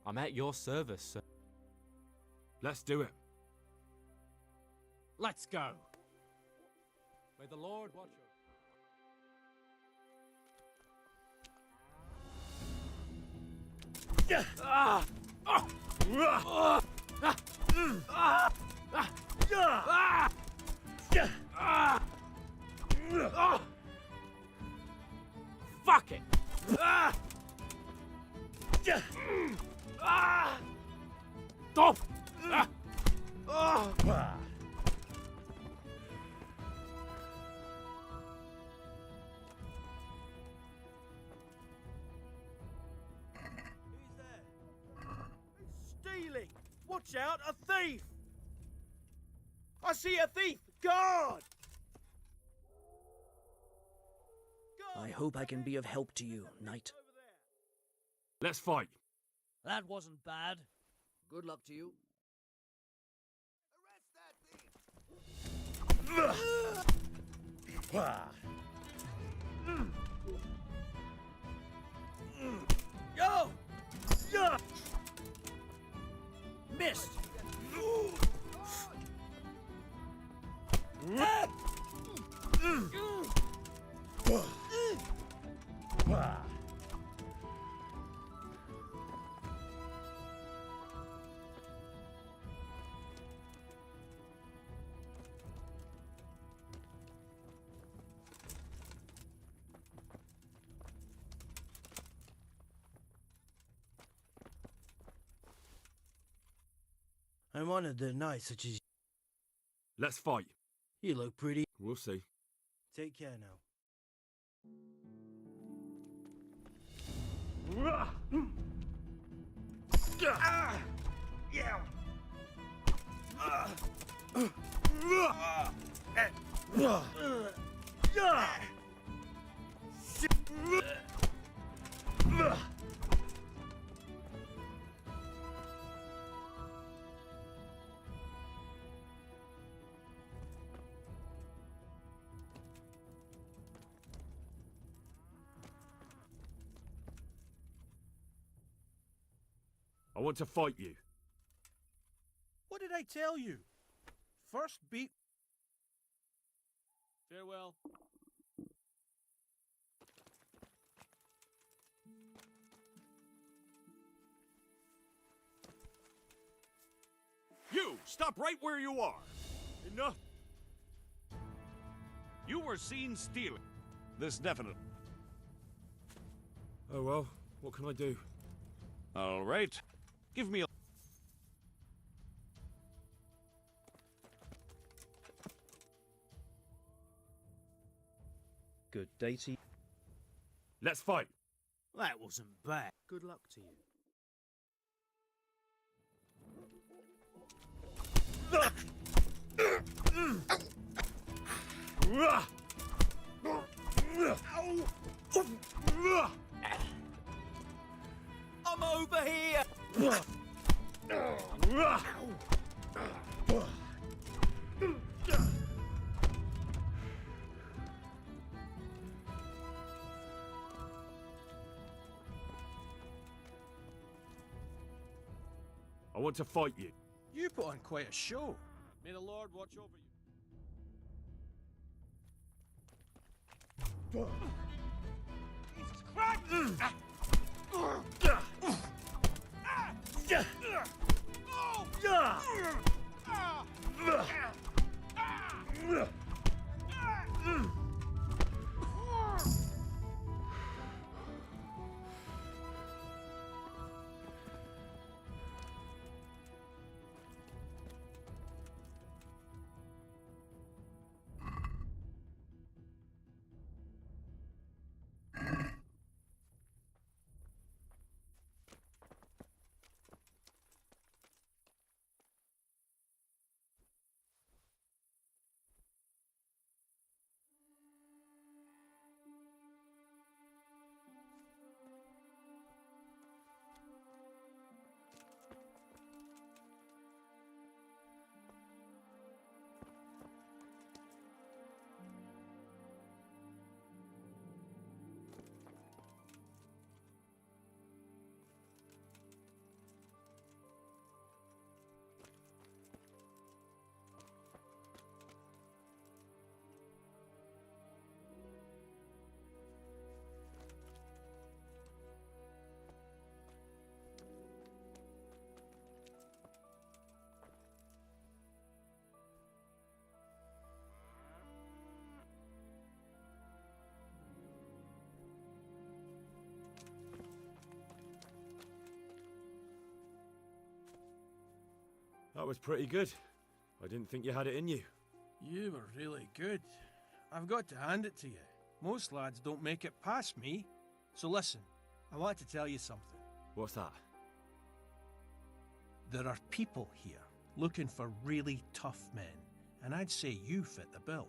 I'm at your service, sir. Let's do it. Let's go. May the Lord watch over. Fuck it! Stop! Stealing! Watch out, a thief! I see a thief! Guard! I hope I can be of help to you, knight. Let's fight. That wasn't bad. Good luck to you. Yo! Yeah! Missed! I'm honored that knights such as Let's fight. you look pretty. We'll see. Take care now. I want to fight you. What did I tell you? First beat. Farewell. You, stop right where you are. Enough. You were seen stealing. This definite. Oh well, what can I do? All right. Give me a... Good day to you. Let's fight. That wasn't bad. Good luck to you. I'm over here! I want to fight you. You put on quite a show. May the Lord watch over you. Jesus Christ! That was pretty good. I didn't think you had it in you. You were really good. I've got to hand it to you. Most lads don't make it past me. So listen, I want to tell you something. What's that? There are people here looking for really tough men, and I'd say you fit the bill.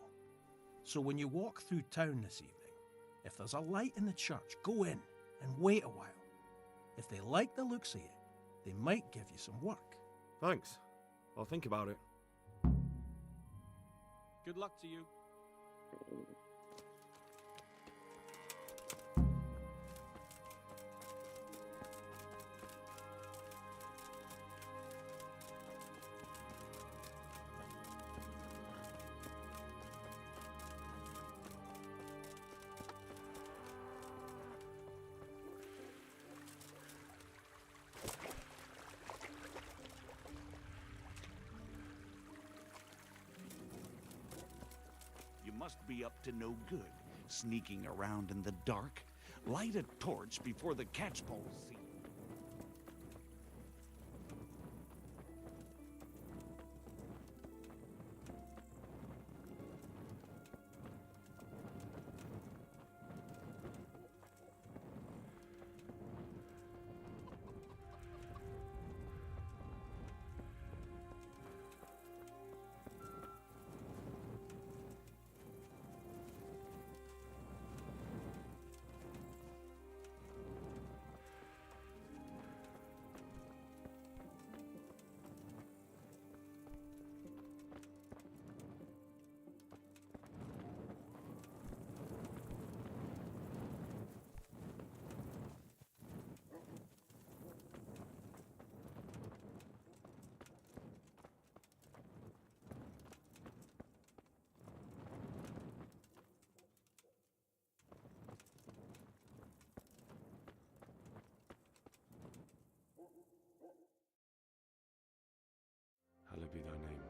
So when you walk through town this evening, if there's a light in the church, go in and wait a while. If they like the looks of you, they might give you some work. Thanks. I'll think about it. Good luck to you. must be up to no good, sneaking around in the dark. Light a torch before the catchpoles see you. Hallowed be thy name.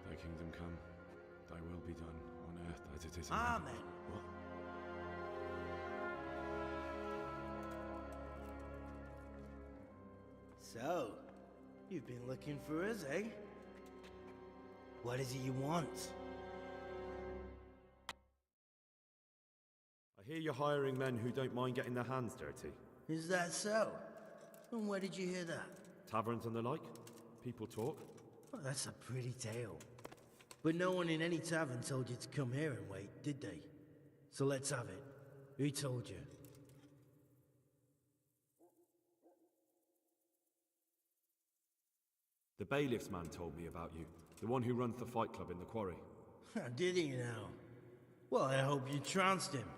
Thy kingdom come. Thy will be done on earth as it is in Amen. heaven. What? So, you've been looking for us, eh? What is it you want? I hear you're hiring men who don't mind getting their hands dirty. Is that so? And where did you hear that? Taverns and the like? People talk? Well, that's a pretty tale. But no one in any tavern told you to come here and wait, did they? So let's have it. Who told you? The bailiff's man told me about you. The one who runs the fight club in the quarry. Did he now? Well, I hope you trounced him.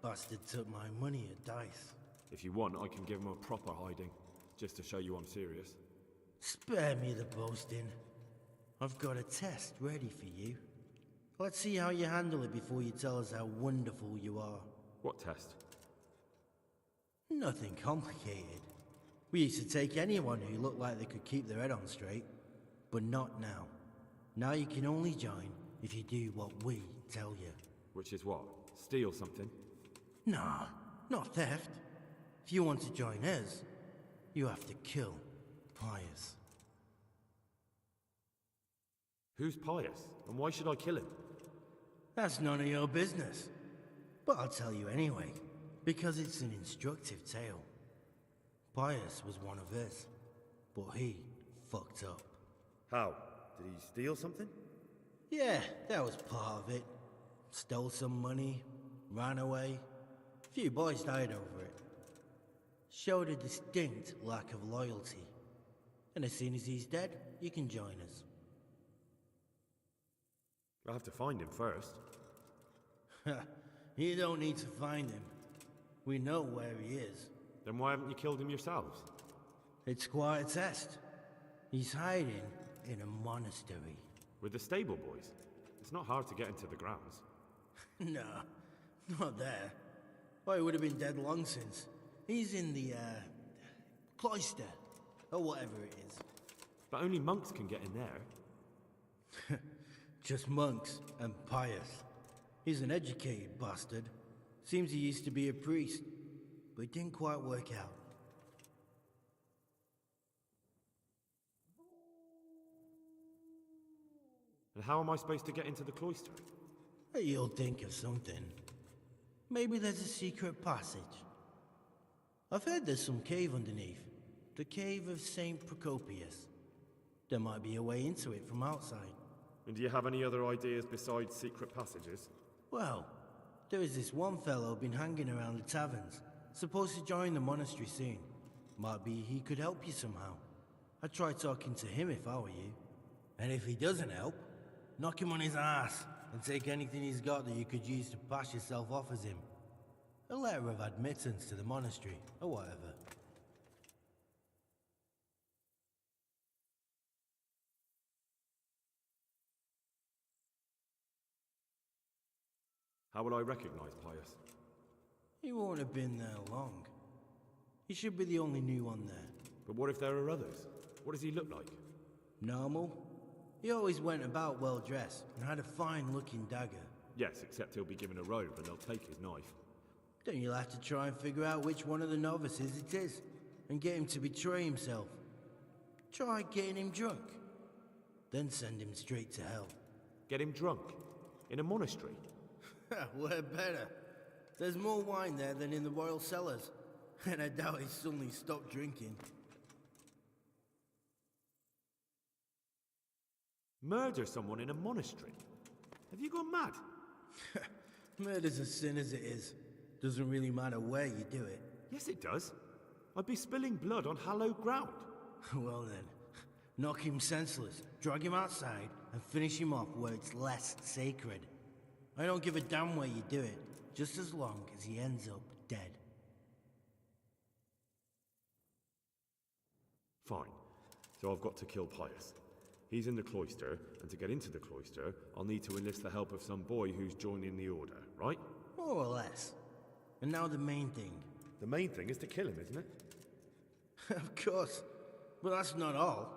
Bastard took my money at dice. If you want, I can give him a proper hiding, just to show you I'm serious. Spare me the boasting. I've got a test ready for you. Let's see how you handle it before you tell us how wonderful you are. What test? Nothing complicated. We used to take anyone who looked like they could keep their head on straight. But not now. Now you can only join if you do what we tell you. Which is what? Steal something? Nah, not theft. If you want to join us, you have to kill Pius. Who's Pius? And why should I kill him? That's none of your business. But I'll tell you anyway, because it's an instructive tale. Pius was one of us, but he fucked up. How? Did he steal something? Yeah, that was part of it. Stole some money, ran away. A few boys died over it. Showed a distinct lack of loyalty. And as soon as he's dead, you can join us. I have to find him first. You don't need to find him. We know where he is. Then why haven't you killed him yourselves? It's quite a test. He's hiding in a monastery. With the stable boys? It's not hard to get into the grounds. No, not there. Oh, he would have been dead long since. He's in the, cloister, or whatever it is. But only monks can get in there. Just monks and Pius. He's an educated bastard. Seems he used to be a priest, but it didn't quite work out. And how am I supposed to get into the cloister? You'll think of something. Maybe there's a secret passage. I've heard there's some cave underneath. The cave of St. Procopius. There might be a way into it from outside. And do you have any other ideas besides secret passages? Well, there is this one fellow been hanging around the taverns. Supposed to join the monastery soon. Might be he could help you somehow. I'd try talking to him if I were you. And if he doesn't help, knock him on his ass and take anything he's got that you could use to pass yourself off as him. A letter of admittance to the monastery, or whatever. How will I recognize Pius? He won't have been there long. He should be the only new one there. But what if there are others? What does he look like? Normal. He always went about well dressed and had a fine looking dagger. Yes, except he'll be given a robe and they'll take his knife. Then you'll have to try and figure out which one of the novices it is, and get him to betray himself. Try getting him drunk, then send him straight to hell. Get him drunk? In a monastery? Where better? There's more wine there than in the royal cellars, and I doubt he's suddenly stopped drinking. Murder someone in a monastery? Have you gone mad? Murder's a sin as it is. Doesn't really matter where you do it. Yes, it does. I'd be spilling blood on hallowed ground. Well then, knock him senseless, drag him outside, and finish him off where it's less sacred. I don't give a damn where you do it, just as long as he ends up dead. Fine. So I've got to kill Pius. He's in the cloister, and to get into the cloister, I'll need to enlist the help of some boy who's joining the order, right? More or less. And now the main thing. The main thing is to kill him, isn't it? Of course. But that's not all.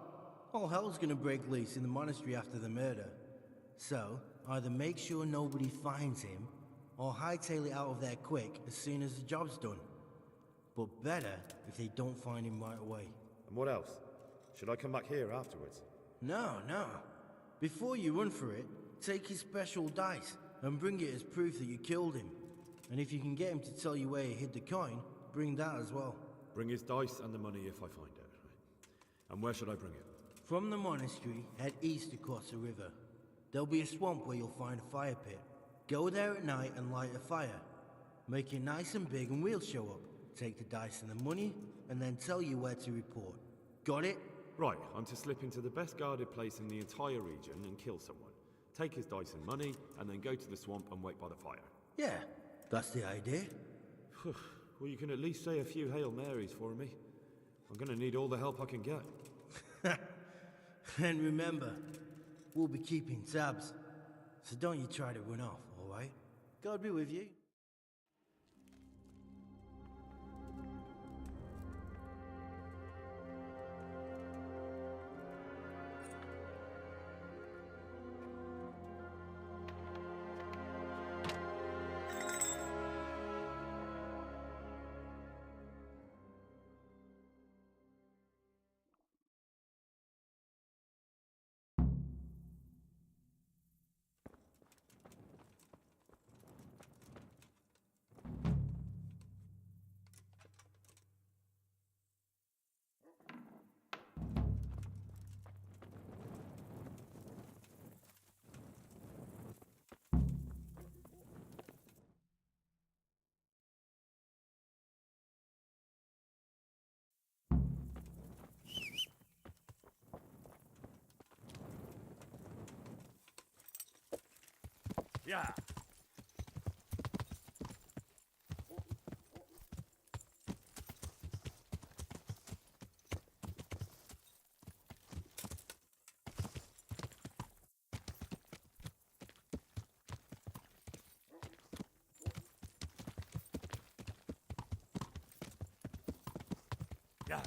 All hell's gonna break loose in the monastery after the murder. So, either make sure nobody finds him, or hightail it out of there quick as soon as the job's done. But better if they don't find him right away. And what else? Should I come back here afterwards? No. Before you run for it, take his special dice and bring it as proof that you killed him. And if you can get him to tell you where he hid the coin, bring that as well. Bring his dice and the money if I find it. Right. And where should I bring it? From the monastery, head east across the river. There'll be a swamp where you'll find a fire pit. Go there at night and light a fire. Make it nice and big and we'll show up. Take the dice and the money, and then tell you where to report. Got it? Right, I'm to slip into the best guarded place in the entire region and kill someone. Take his dice and money, and then go to the swamp and wait by the fire. Yeah, that's the idea. Well, you can at least say a few Hail Marys for me. I'm gonna need all the help I can get. And remember, we'll be keeping tabs. So don't you try to run off, alright? God be with you. Yeah. Yeah.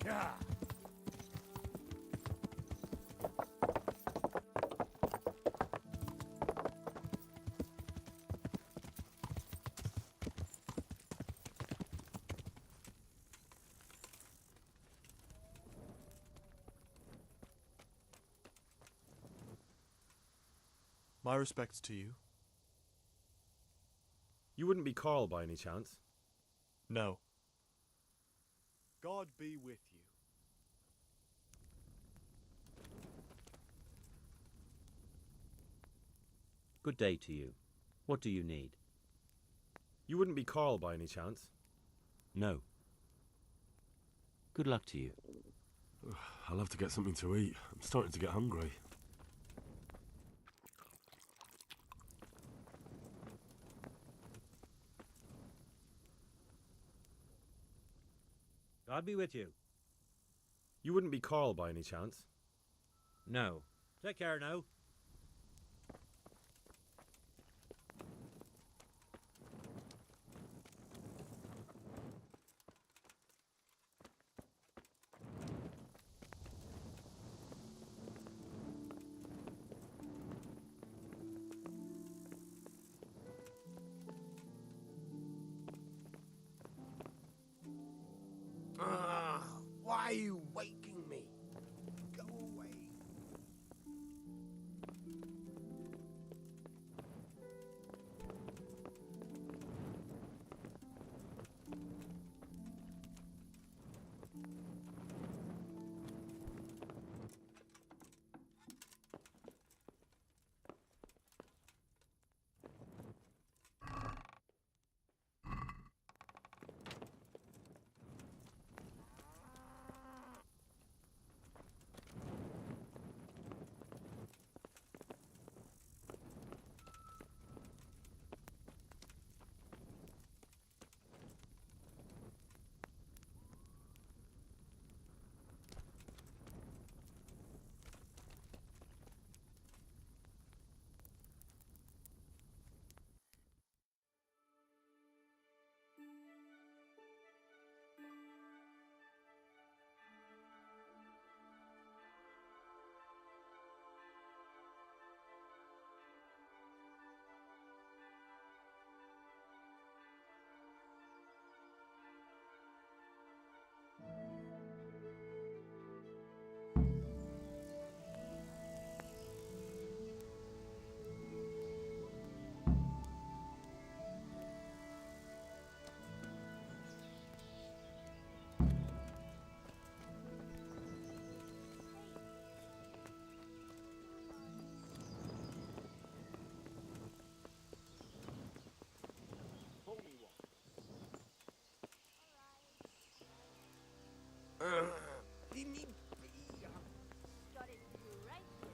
Yeah. My respects to you. You wouldn't be Carl by any chance? No. God be with you. Good day to you. What do you need? You wouldn't be Carl by any chance? No. Good luck to you. I'll have to get something to eat. I'm starting to get hungry. God be with you. You wouldn't be Carl by any chance? No. Take care now. Why are you waking me? Go away. Leave me be. Got it right here.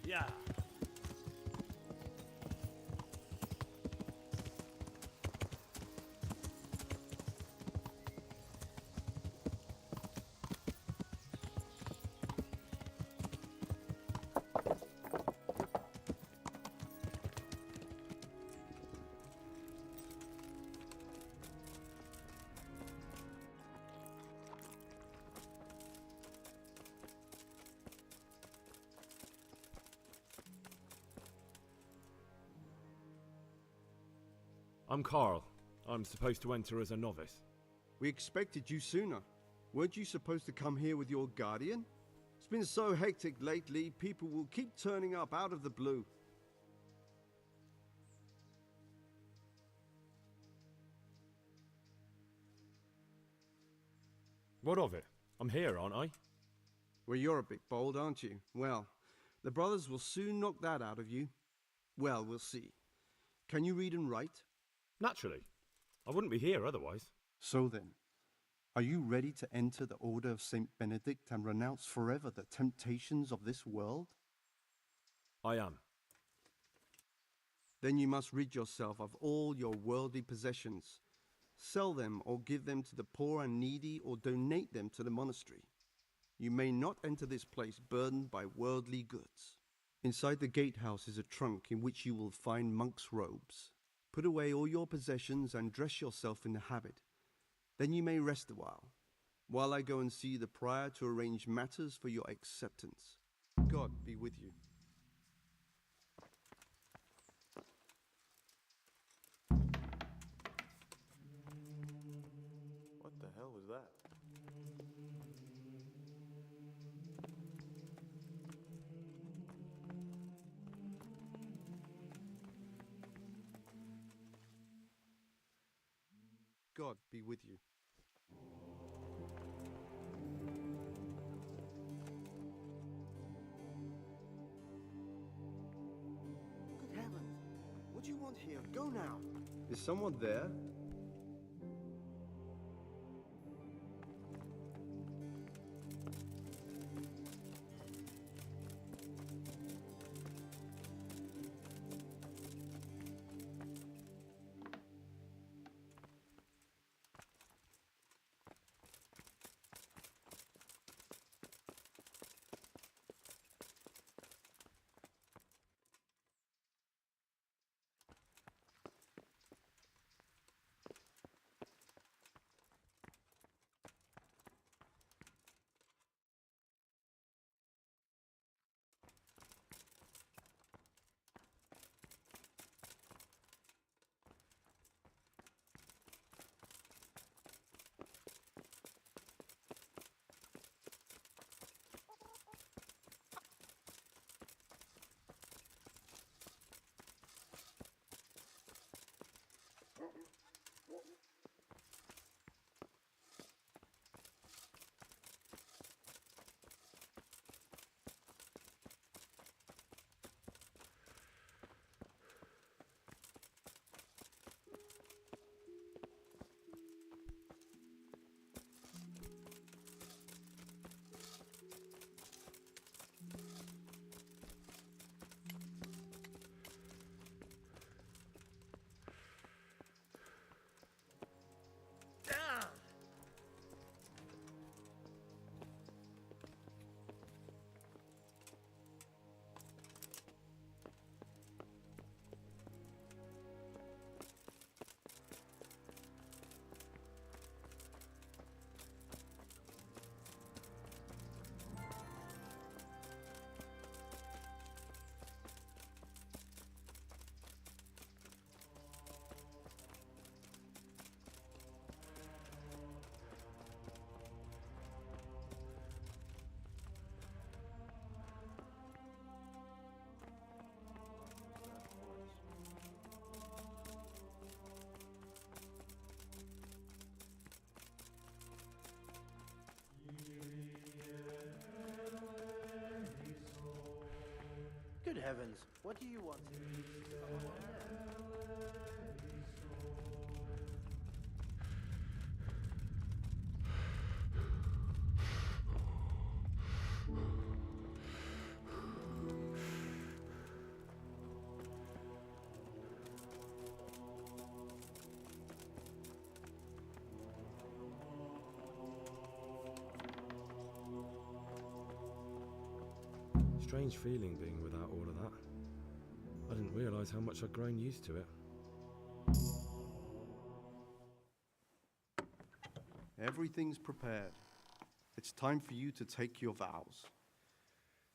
Yeah. I'm Carl. I'm supposed to enter as a novice. We expected you sooner. Weren't you supposed to come here with your guardian? It's been so hectic lately, people will keep turning up out of the blue. What of it? I'm here, aren't I? Well, you're a bit bold, aren't you? Well, the brothers will soon knock that out of you. Well, we'll see. Can you read and write? Naturally. I wouldn't be here otherwise. So then, are you ready to enter the Order of St. Benedict and renounce forever the temptations of this world? I am. Then you must rid yourself of all your worldly possessions. Sell them or give them to the poor and needy or donate them to the monastery. You may not enter this place burdened by worldly goods. Inside the gatehouse is a trunk in which you will find monk's robes. Put away all your possessions and dress yourself in the habit. Then you may rest a while I go and see the prior to arrange matters for your acceptance. God be with you. What the hell was that? God be with you. Good heavens! What do you want here? Go now! Is someone there? Good heavens, what do you want? Strange feeling being without all of that. I didn't realise how much I'd grown used to it. Everything's prepared. It's time for you to take your vows.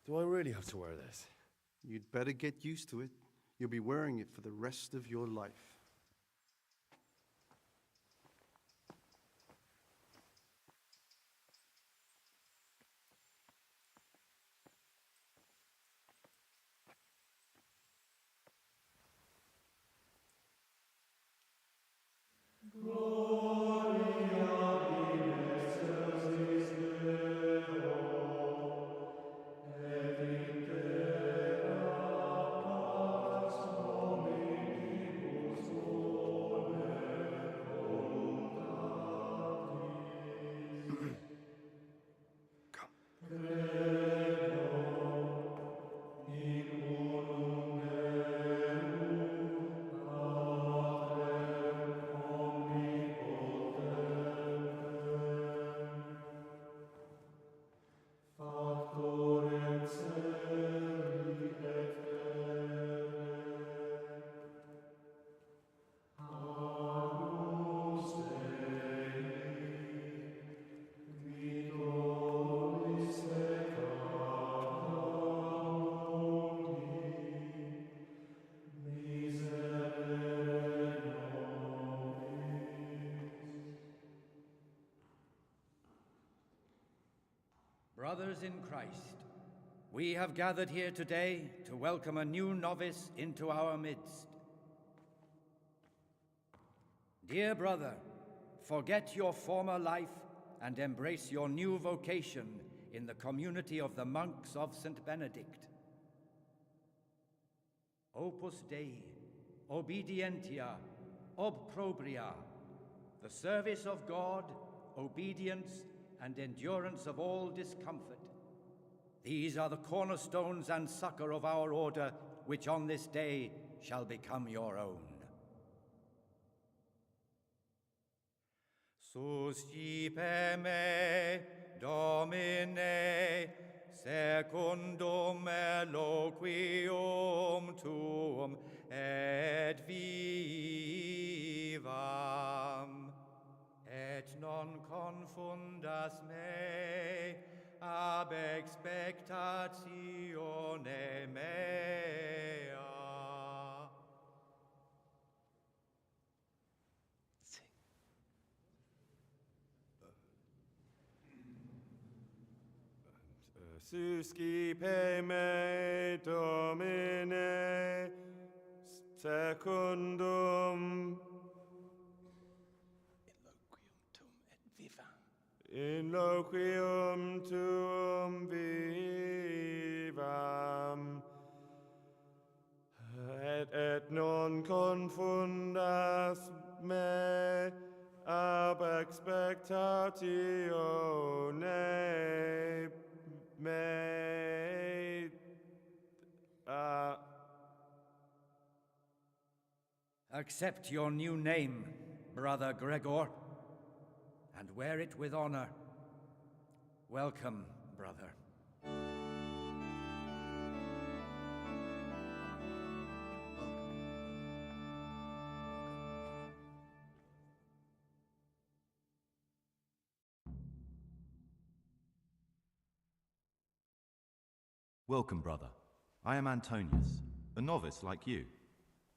Do I really have to wear this? You'd better get used to it. You'll be wearing it for the rest of your life. Gloria in excelsis Deo. Brothers in Christ, we have gathered here today to welcome a new novice into our midst. Dear brother, forget your former life and embrace your new vocation in the community of the monks of St. Benedict. Opus Dei, obedientia, obprobria, the service of God, obedience, and endurance of all discomfort. These are the cornerstones and succor of our order, which on this day shall become your own. Suscipe me, Domine, secundum eloquium tuum et vivam, et non confundas me ab expectatione mea. Suscipe me, Domine, secundum in loquium tuum vivam, et non confundas me ab expectatione mea. Accept your new name, Brother Gregor, and wear it with honor. Welcome, brother. Welcome, brother. I am Antonius, a novice like you.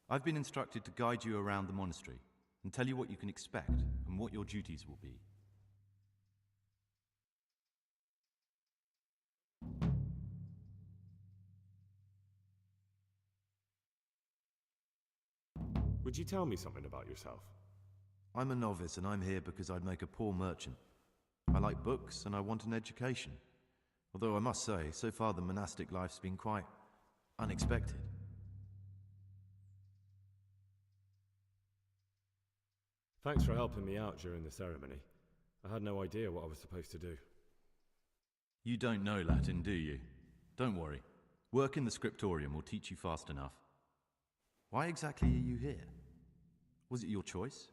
I've been instructed to guide you around the monastery and tell you what you can expect and what your duties will be. Would you tell me something about yourself? I'm a novice and I'm here because I'd make a poor merchant. I like books and I want an education. Although I must say, so far the monastic life's been quite unexpected. Thanks for helping me out during the ceremony. I had no idea what I was supposed to do. You don't know Latin, do you? Don't worry. Work in the scriptorium will teach you fast enough. Why exactly are you here? Was it your choice?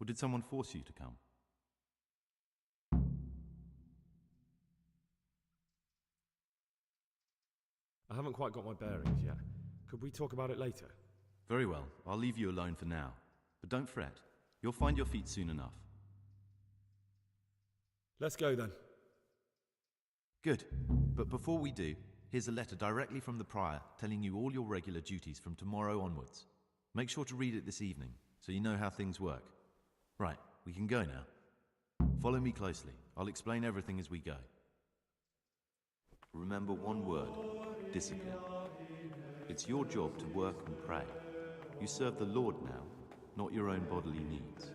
Or did someone force you to come? I haven't quite got my bearings yet. Could we talk about it later? Very well. I'll leave you alone for now. But don't fret. You'll find your feet soon enough. Let's go then. Good. But before we do, here's a letter directly from the prior telling you all your regular duties from tomorrow onwards. Make sure to read it this evening, so you know how things work. Right, we can go now. Follow me closely. I'll explain everything as we go. Remember one word: discipline. It's your job to work and pray. You serve the Lord now, not your own bodily needs.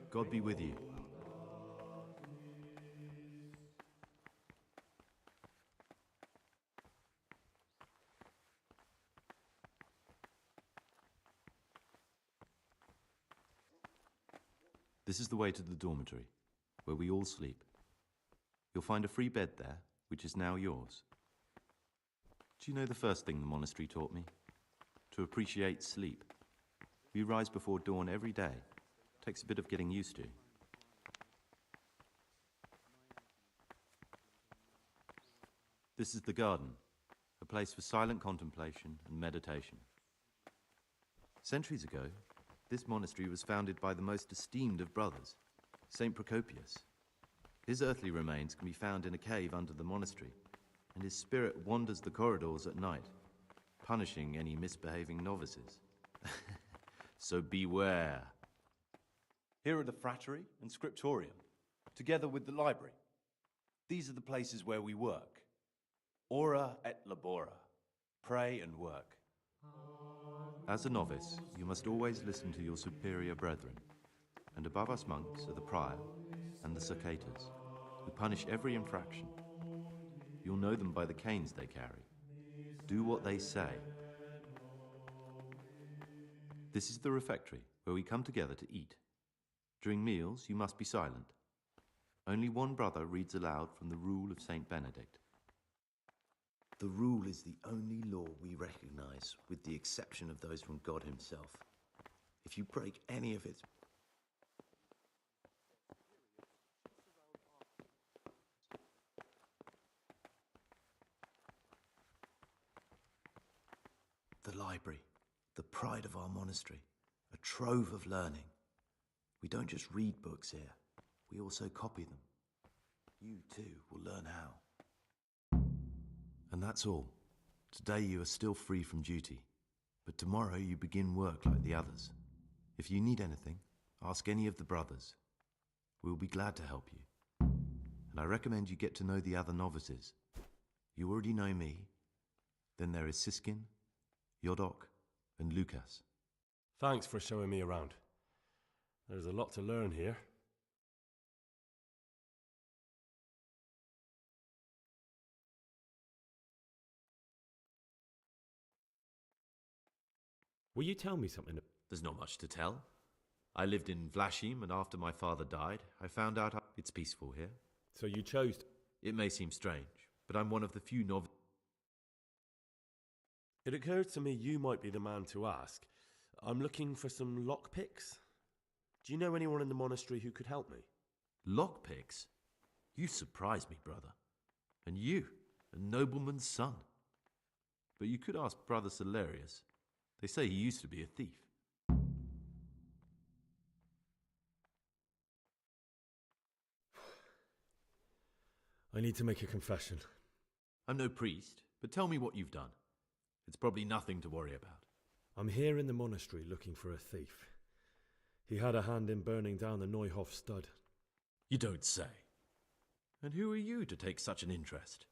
God be with you. This is the way to the dormitory, where we all sleep. You'll find a free bed there, which is now yours. Do you know the first thing the monastery taught me? To appreciate sleep. We rise before dawn every day. Takes a bit of getting used to. This is the garden, a place for silent contemplation and meditation. Centuries ago, this monastery was founded by the most esteemed of brothers, Saint Procopius. His earthly remains can be found in a cave under the monastery, and his spirit wanders the corridors at night, punishing any misbehaving novices. So beware. Here are the Frattery and Scriptorium, together with the library. These are the places where we work. Ora et labora. Pray and work. As a novice, you must always listen to your superior brethren, and above us monks are the prior and the Circatas, who punish every infraction. You'll know them by the canes they carry. Do what they say. This is the refectory, where we come together to eat. During meals, you must be silent. Only one brother reads aloud from the Rule of Saint Benedict. The rule is the only law we recognize, with the exception of those from God himself. If you break any of it, the library, the pride of our monastery, a trove of learning. We don't just read books here, we also copy them. You too will learn how. And that's all. Today you are still free from duty, but tomorrow you begin work like the others. If you need anything, ask any of the brothers. We'll be glad to help you. And I recommend you get to know the other novices. You already know me. Then there is Siskin, Yodok, and Lucas. Thanks for showing me around. There's a lot to learn here. Will you tell me something? There's not much to tell. I lived in Vlashim, and after my father died, I found out it's peaceful here. So you chose to... It may seem strange, but I'm one of the few It occurs to me you might be the man to ask. I'm looking for some lockpicks. Do you know anyone in the monastery who could help me? Lockpicks? You surprise me, brother. And you, a nobleman's son. But you could ask Brother Celerius. They say he used to be a thief. I need to make a confession. I'm no priest, but tell me what you've done. It's probably nothing to worry about. I'm here in the monastery looking for a thief. He had a hand in burning down the Neuhof stud. You don't say. And who are you to take such an interest?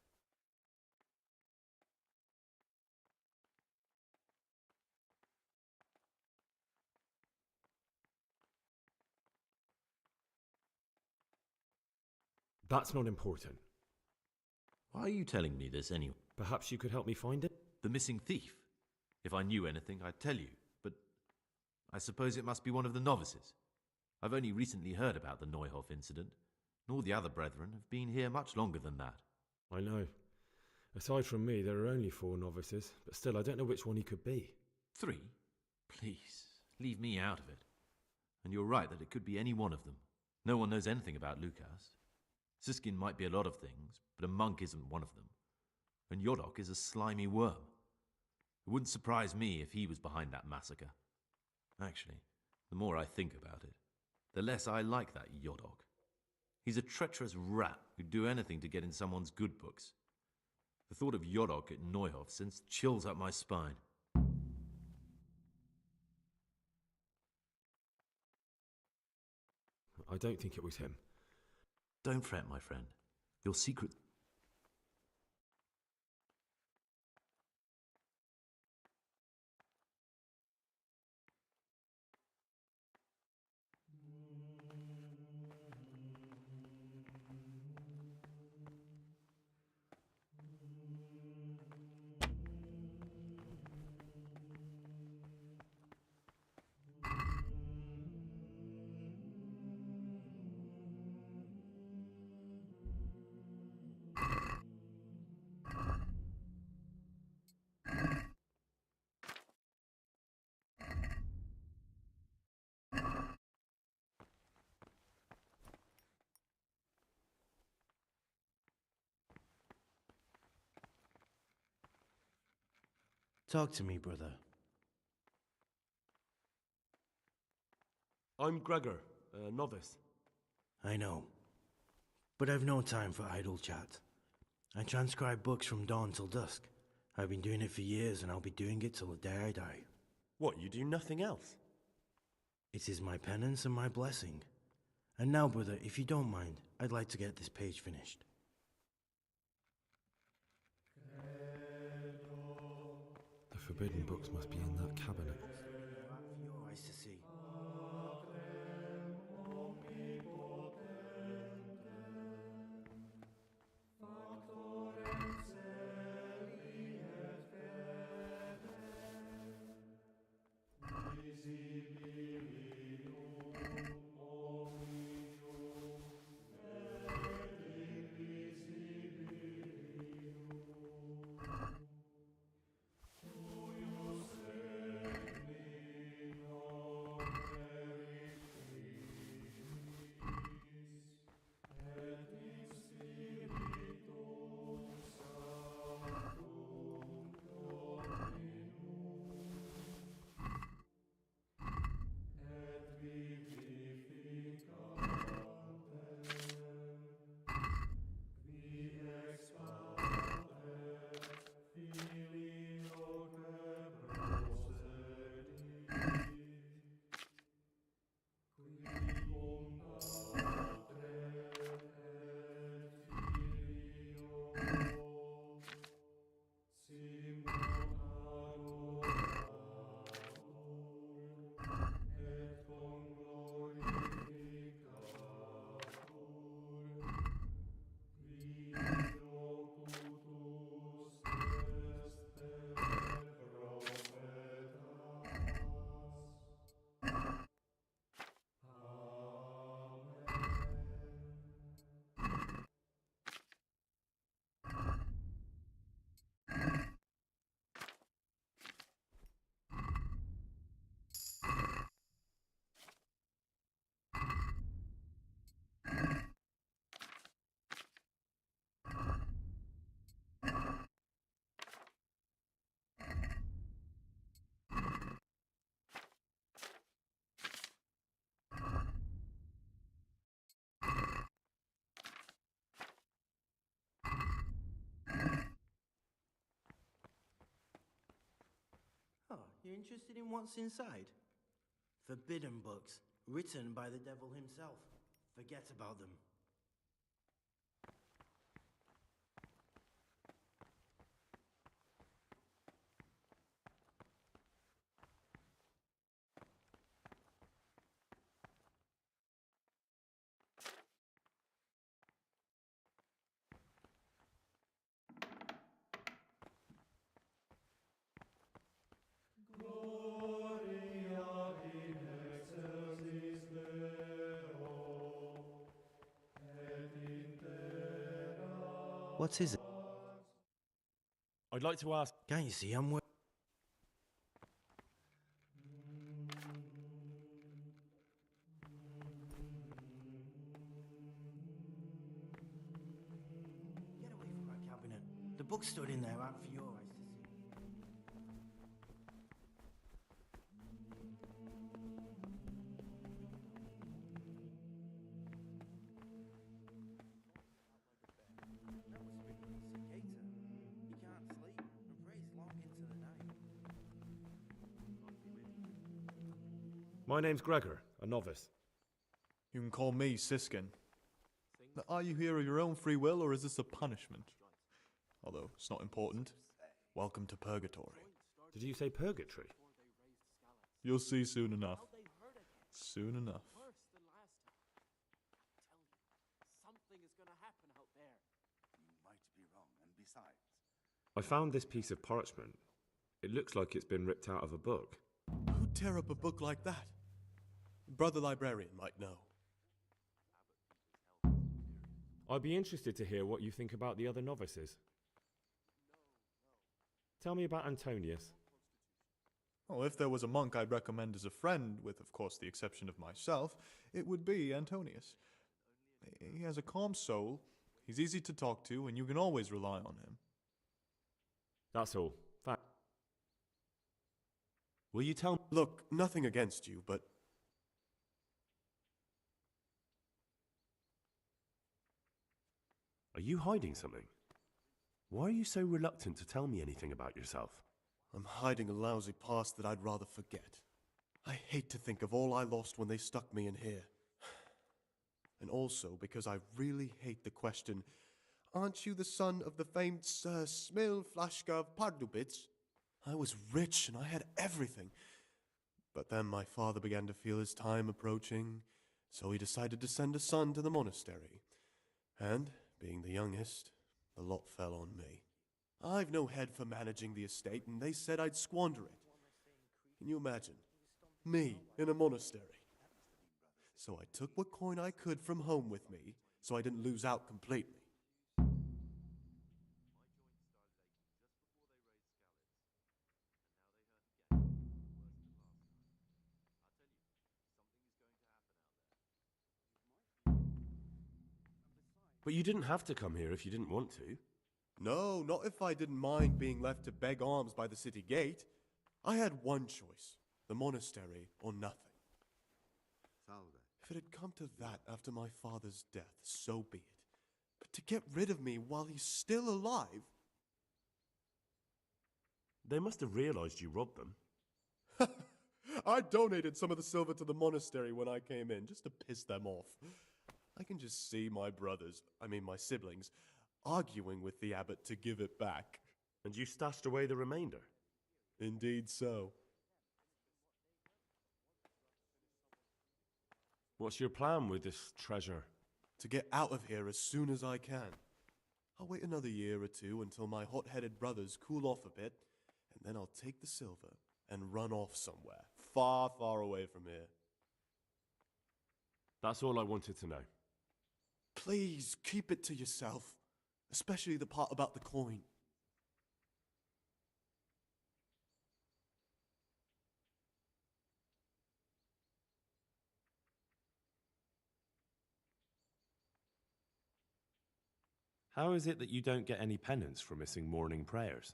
That's not important. Why are you telling me this anyway? Perhaps you could help me find it? The missing thief. If I knew anything, I'd tell you, but I suppose it must be one of the novices. I've only recently heard about the Neuhof incident, nor the other brethren have been here much longer than that. I know. Aside from me, there are only 4 novices, but still I don't know which one he could be. 3? Please, leave me out of it. And you're right that it could be any one of them. No one knows anything about Lucas. Siskin might be a lot of things, but a monk isn't one of them. And Yodok is a slimy worm. It wouldn't surprise me if he was behind that massacre. Actually, the more I think about it, the less I like that Yodok. He's a treacherous rat who'd do anything to get in someone's good books. The thought of Yodok at Neuhof sends chills up my spine. I don't think it was him. Don't fret, my friend. Your secret... Talk to me, brother. I'm Gregor, a novice. I know. But I've no time for idle chat. I transcribe books from dawn till dusk. I've been doing it for years, and I'll be doing it till the day I die. What, you do nothing else? It is my penance and my blessing. And now, brother, if you don't mind, I'd like to get this page finished. The forbidden books must be in that cabinet. For your eyes to see. Oh, you're interested in what's inside? Forbidden books, written by the devil himself. Forget about them. What is it? I'd like to ask... Can't you see I'm... Get away from that cabinet. The book stood in there out for your eyes to see. My name's Gregor, a novice. You can call me Siskin. Now, are you here of your own free will, or is this a punishment? Although it's not important. Welcome to Purgatory. Did you say purgatory? You'll see soon enough. Soon enough. Something is going to happen out there. You might be wrong, and besides... I found this piece of parchment. It looks like it's been ripped out of a book. Who'd tear up a book like that? Brother Librarian might know. I'd be interested to hear what you think about the other novices. Tell me about Antonius. Oh, if there was a monk I'd recommend as a friend, with of course the exception of myself, it would be Antonius. He has a calm soul, he's easy to talk to, and you can always rely on him. That's all. Will you tell me? Look, nothing against you, but... Are you hiding something? Why are you so reluctant to tell me anything about yourself? I'm hiding a lousy past that I'd rather forget. I hate to think of all I lost when they stuck me in here. And also because I really hate the question, aren't you the son of the famed Sir Smil Flashka of Pardubitz? I was rich and I had everything. But then my father began to feel his time approaching, so he decided to send a son to the monastery. And, being the youngest, the lot fell on me. I've no head for managing the estate, and they said I'd squander it. Can you imagine? Me in a monastery. So I took what coin I could from home with me, so I didn't lose out completely. But you didn't have to come here if you didn't want to. No, not if I didn't mind being left to beg alms by the city gate. I had one choice, the monastery or nothing. If it had come to that after my father's death, so be it. But to get rid of me while he's still alive... They must have realized you robbed them. I donated some of the silver to the monastery when I came in, just to piss them off. I can just see my my siblings, arguing with the abbot to give it back. And you stashed away the remainder? Indeed so. What's your plan with this treasure? To get out of here as soon as I can. I'll wait another year or two until my hot-headed brothers cool off a bit, and then I'll take the silver and run off somewhere, far, far away from here. That's all I wanted to know. Please, keep it to yourself, especially the part about the coin. How is it that you don't get any penance for missing morning prayers?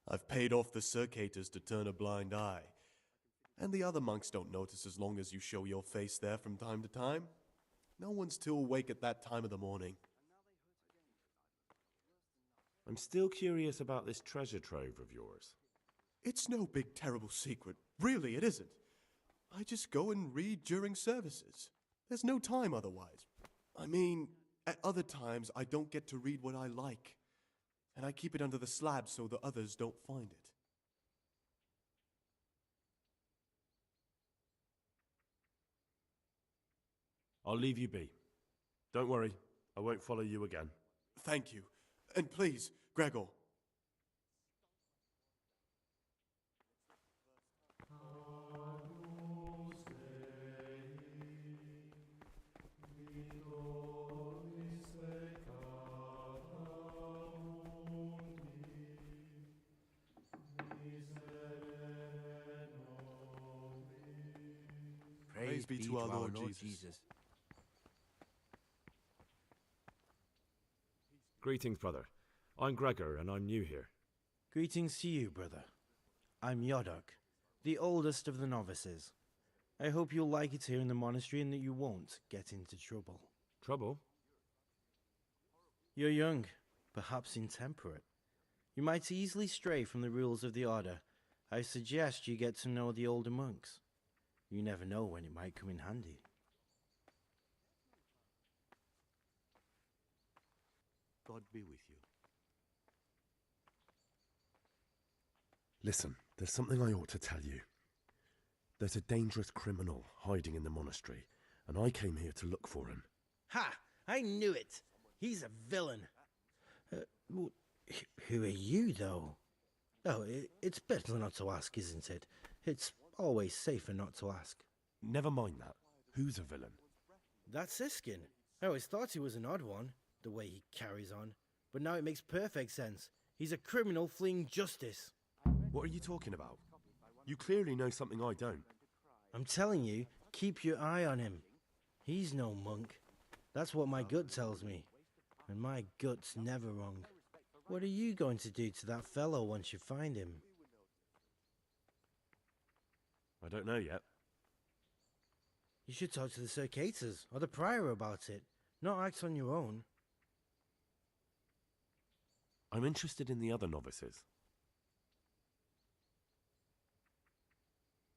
I've paid off the circators to turn a blind eye. And the other monks don't notice as long as you show your face there from time to time. No one's too awake at that time of the morning. I'm still curious about this treasure trove of yours. It's no big terrible secret. Really, it isn't. I just go and read during services. There's no time otherwise. I mean, at other times I don't get to read what I like. And I keep it under the slab so the others don't find it. I'll leave you be. Don't worry, I won't follow you again. Thank you. And please, Gregor. Praise be to our Lord Jesus. Greetings, brother. I'm Gregor, and I'm new here. Greetings to you, brother. I'm Yodok, the oldest of the novices. I hope you'll like it here in the monastery and that you won't get into trouble. Trouble? You're young, perhaps intemperate. You might easily stray from the rules of the order. I suggest you get to know the older monks. You never know when it might come in handy. God be with you. Listen, there's something I ought to tell you. There's a dangerous criminal hiding in the monastery, and I came here to look for him. Ha! I knew it! He's a villain. Who are you, though? Oh, it's better not to ask, isn't it? It's always safer not to ask. Never mind that. Who's a villain? That's Siskin. I always thought he was an odd one, the way he carries on. But now it makes perfect sense. He's a criminal fleeing justice. What are you talking about? You clearly know something I don't. I'm telling you, keep your eye on him. He's no monk. That's what my gut tells me. And my gut's never wrong. What are you going to do to that fellow once you find him? I don't know yet. You should talk to the Circators or the Prior about it, not act on your own. I'm interested in the other novices.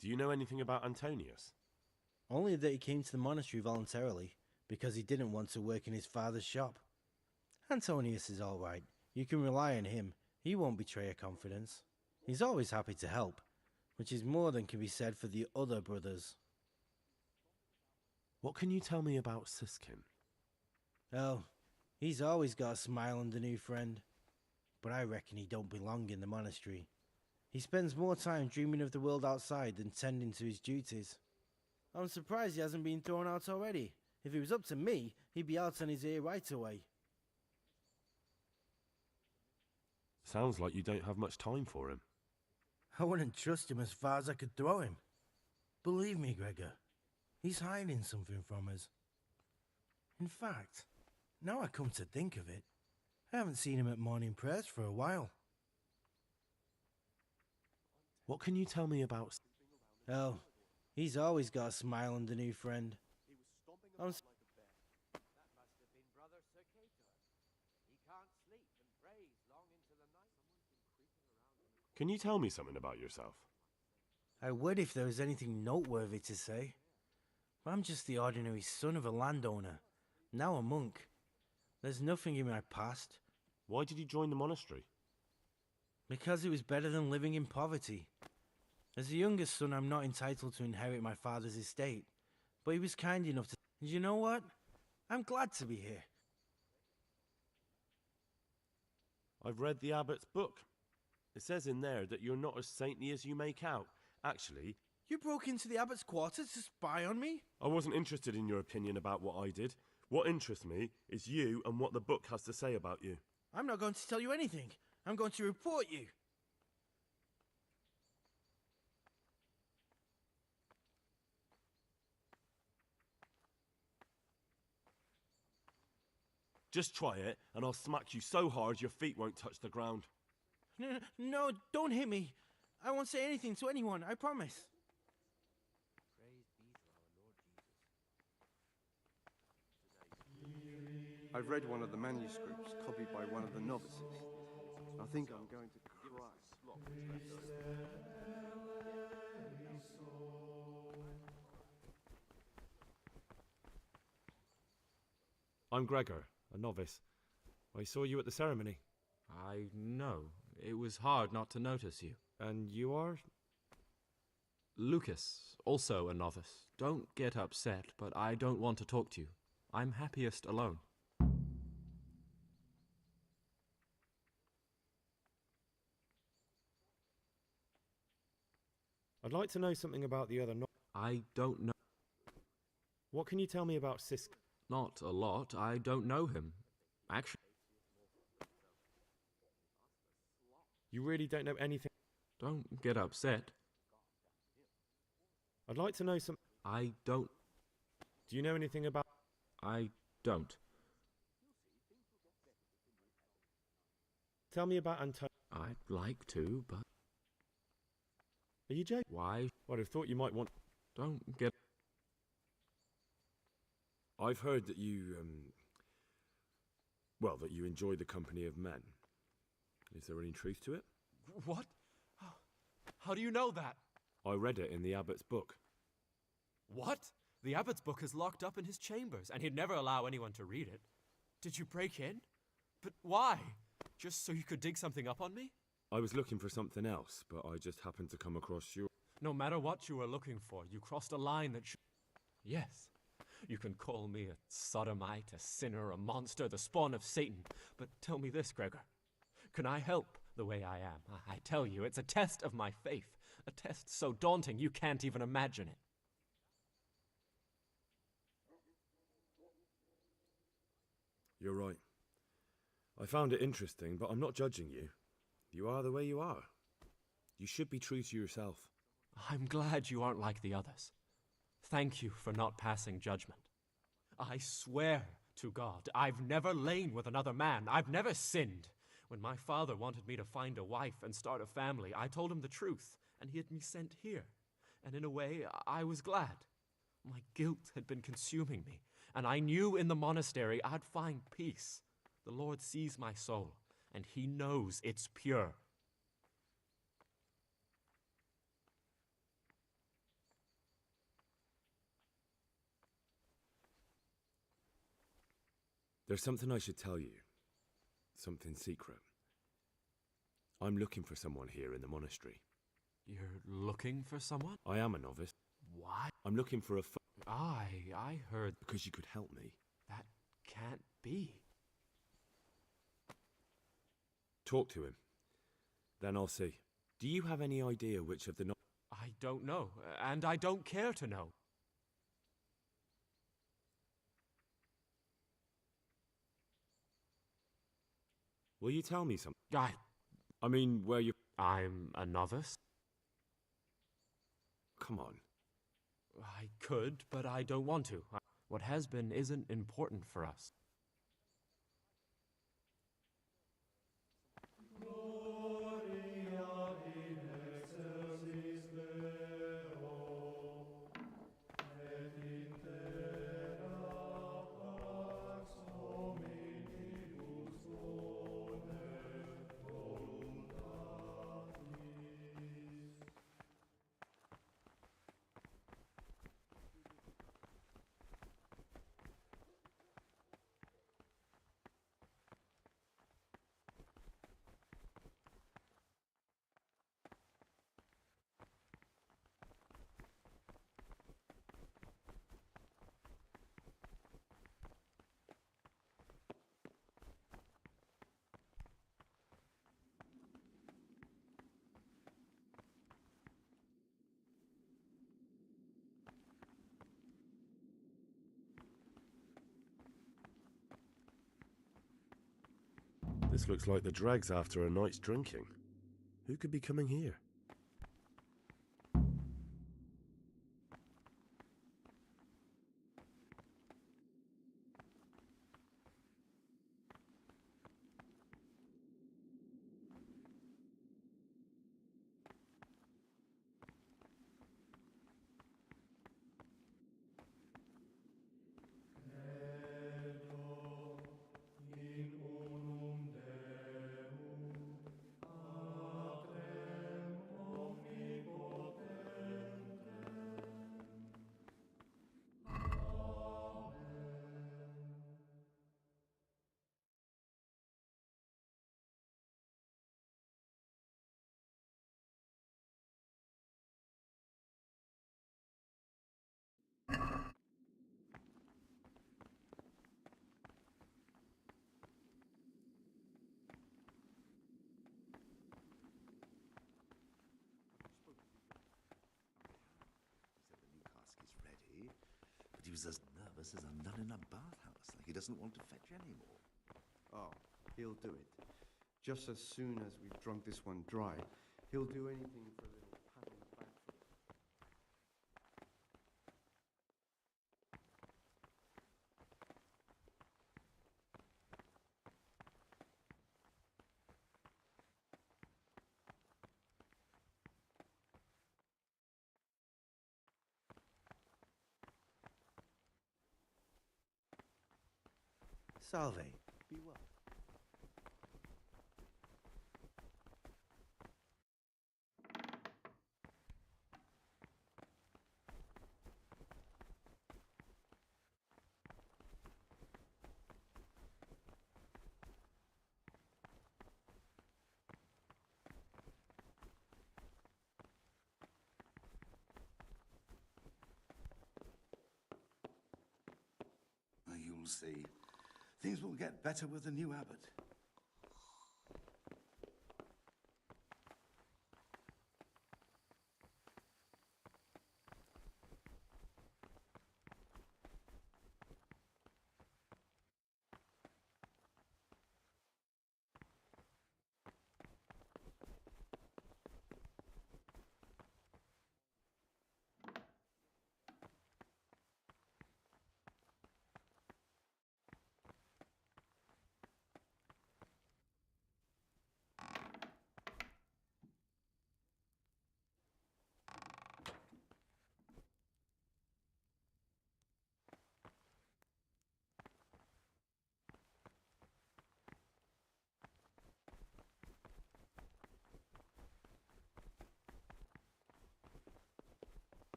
Do you know anything about Antonius? Only that he came to the monastery voluntarily, because he didn't want to work in his father's shop. Antonius is all right. You can rely on him. He won't betray your confidence. He's always happy to help, which is more than can be said for the other brothers. What can you tell me about Siskin? Oh, he's always got a smile on the new friend. But I reckon he don't belong in the monastery. He spends more time dreaming of the world outside than tending to his duties. I'm surprised he hasn't been thrown out already. If it was up to me, he'd be out on his ear right away. Sounds like you don't have much time for him. I wouldn't trust him as far as I could throw him. Believe me, Gregor, he's hiding something from us. In fact, now I come to think of it, I haven't seen him at morning prayers for a while. What can you tell me about... Oh, he's always got a smile on the new friend. I'm s- Can you tell me something about yourself? I would if there was anything noteworthy to say. But I'm just the ordinary son of a landowner, now a monk. There's nothing in my past. Why did you join the monastery? Because it was better than living in poverty. As the youngest son, I'm not entitled to inherit my father's estate. But he was kind enough to... And you know what? I'm glad to be here. I've read the abbot's book. It says in there that you're not as saintly as you make out. Actually... You broke into the abbot's quarters to spy on me? I wasn't interested in your opinion about what I did. What interests me is you and what the book has to say about you. I'm not going to tell you anything. I'm going to report you. Just try it, and I'll smack you so hard your feet won't touch the ground. No, don't hit me. I won't say anything to anyone, I promise. I've read one of the manuscripts copied by one of the novices. I think I'm going to cry. I'm Gregor, a novice. I saw you at the ceremony. I know. It was hard not to notice you. And you are? Lucas, also a novice. Don't get upset, but I don't want to talk to you. I'm happiest alone. I'd like to know something about the other I don't know. What can you tell me about Sisk? Not a lot. I don't know him. Actually... You really don't know anything? Don't get upset. I'd like to know some... I don't... Do you know anything about... I don't. Tell me about Antonio. I'd like to, but... Are you joking? Why? Well, I thought you might want... Don't get... I've heard that you, well, that you enjoy the company of men. Is there any truth to it? What? How do you know that? I read it in the abbot's book. What? The abbot's book is locked up in his chambers, and he'd never allow anyone to read it. Did you break in? But why? Just so you could dig something up on me? I was looking for something else, but I just happened to come across you. No matter what you were looking for, you crossed a line that Yes. You can call me a sodomite, a sinner, a monster, the spawn of Satan. But tell me this, Gregor. Can I help the way I am? I tell you, it's a test of my faith. A test so daunting you can't even imagine it. You're right. I found it interesting, but I'm not judging you. You are the way you are. You should be true to yourself. I'm glad you aren't like the others. Thank you for not passing judgment. I swear to God, I've never lain with another man. I've never sinned. When my father wanted me to find a wife and start a family, I told him the truth, and he had me sent here. And in a way, I was glad. My guilt had been consuming me, and I knew in the monastery I'd find peace. The Lord sees my soul, and he knows it's pure. There's something I should tell you. Something secret. I'm looking for someone here in the monastery. You're looking for someone? I am a novice. What? I'm looking for a I heard... Because you could help me. That can't be. Talk to him. Then I'll see. Do you have any idea which of the... I don't know, and I don't care to know. Will you tell me something? I mean, where you... I'm a novice. Come on. I could, but I don't want to. What has been isn't important for us. This looks like the drags after a night's drinking. Who could be coming here? But he was as nervous as a nun in a bathhouse, like he doesn't want to fetch any more. Oh, he'll do it. Just as soon as we've drunk this one dry, he'll do anything for a little pat on the back. Salve. Be well. You'll see. Things will get better with the new abbot.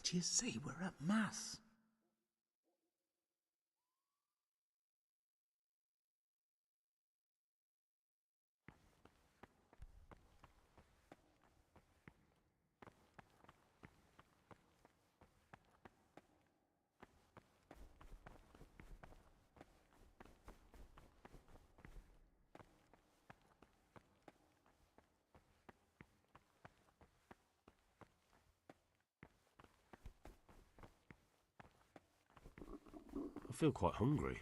do you say? We're at Mass. I feel quite hungry.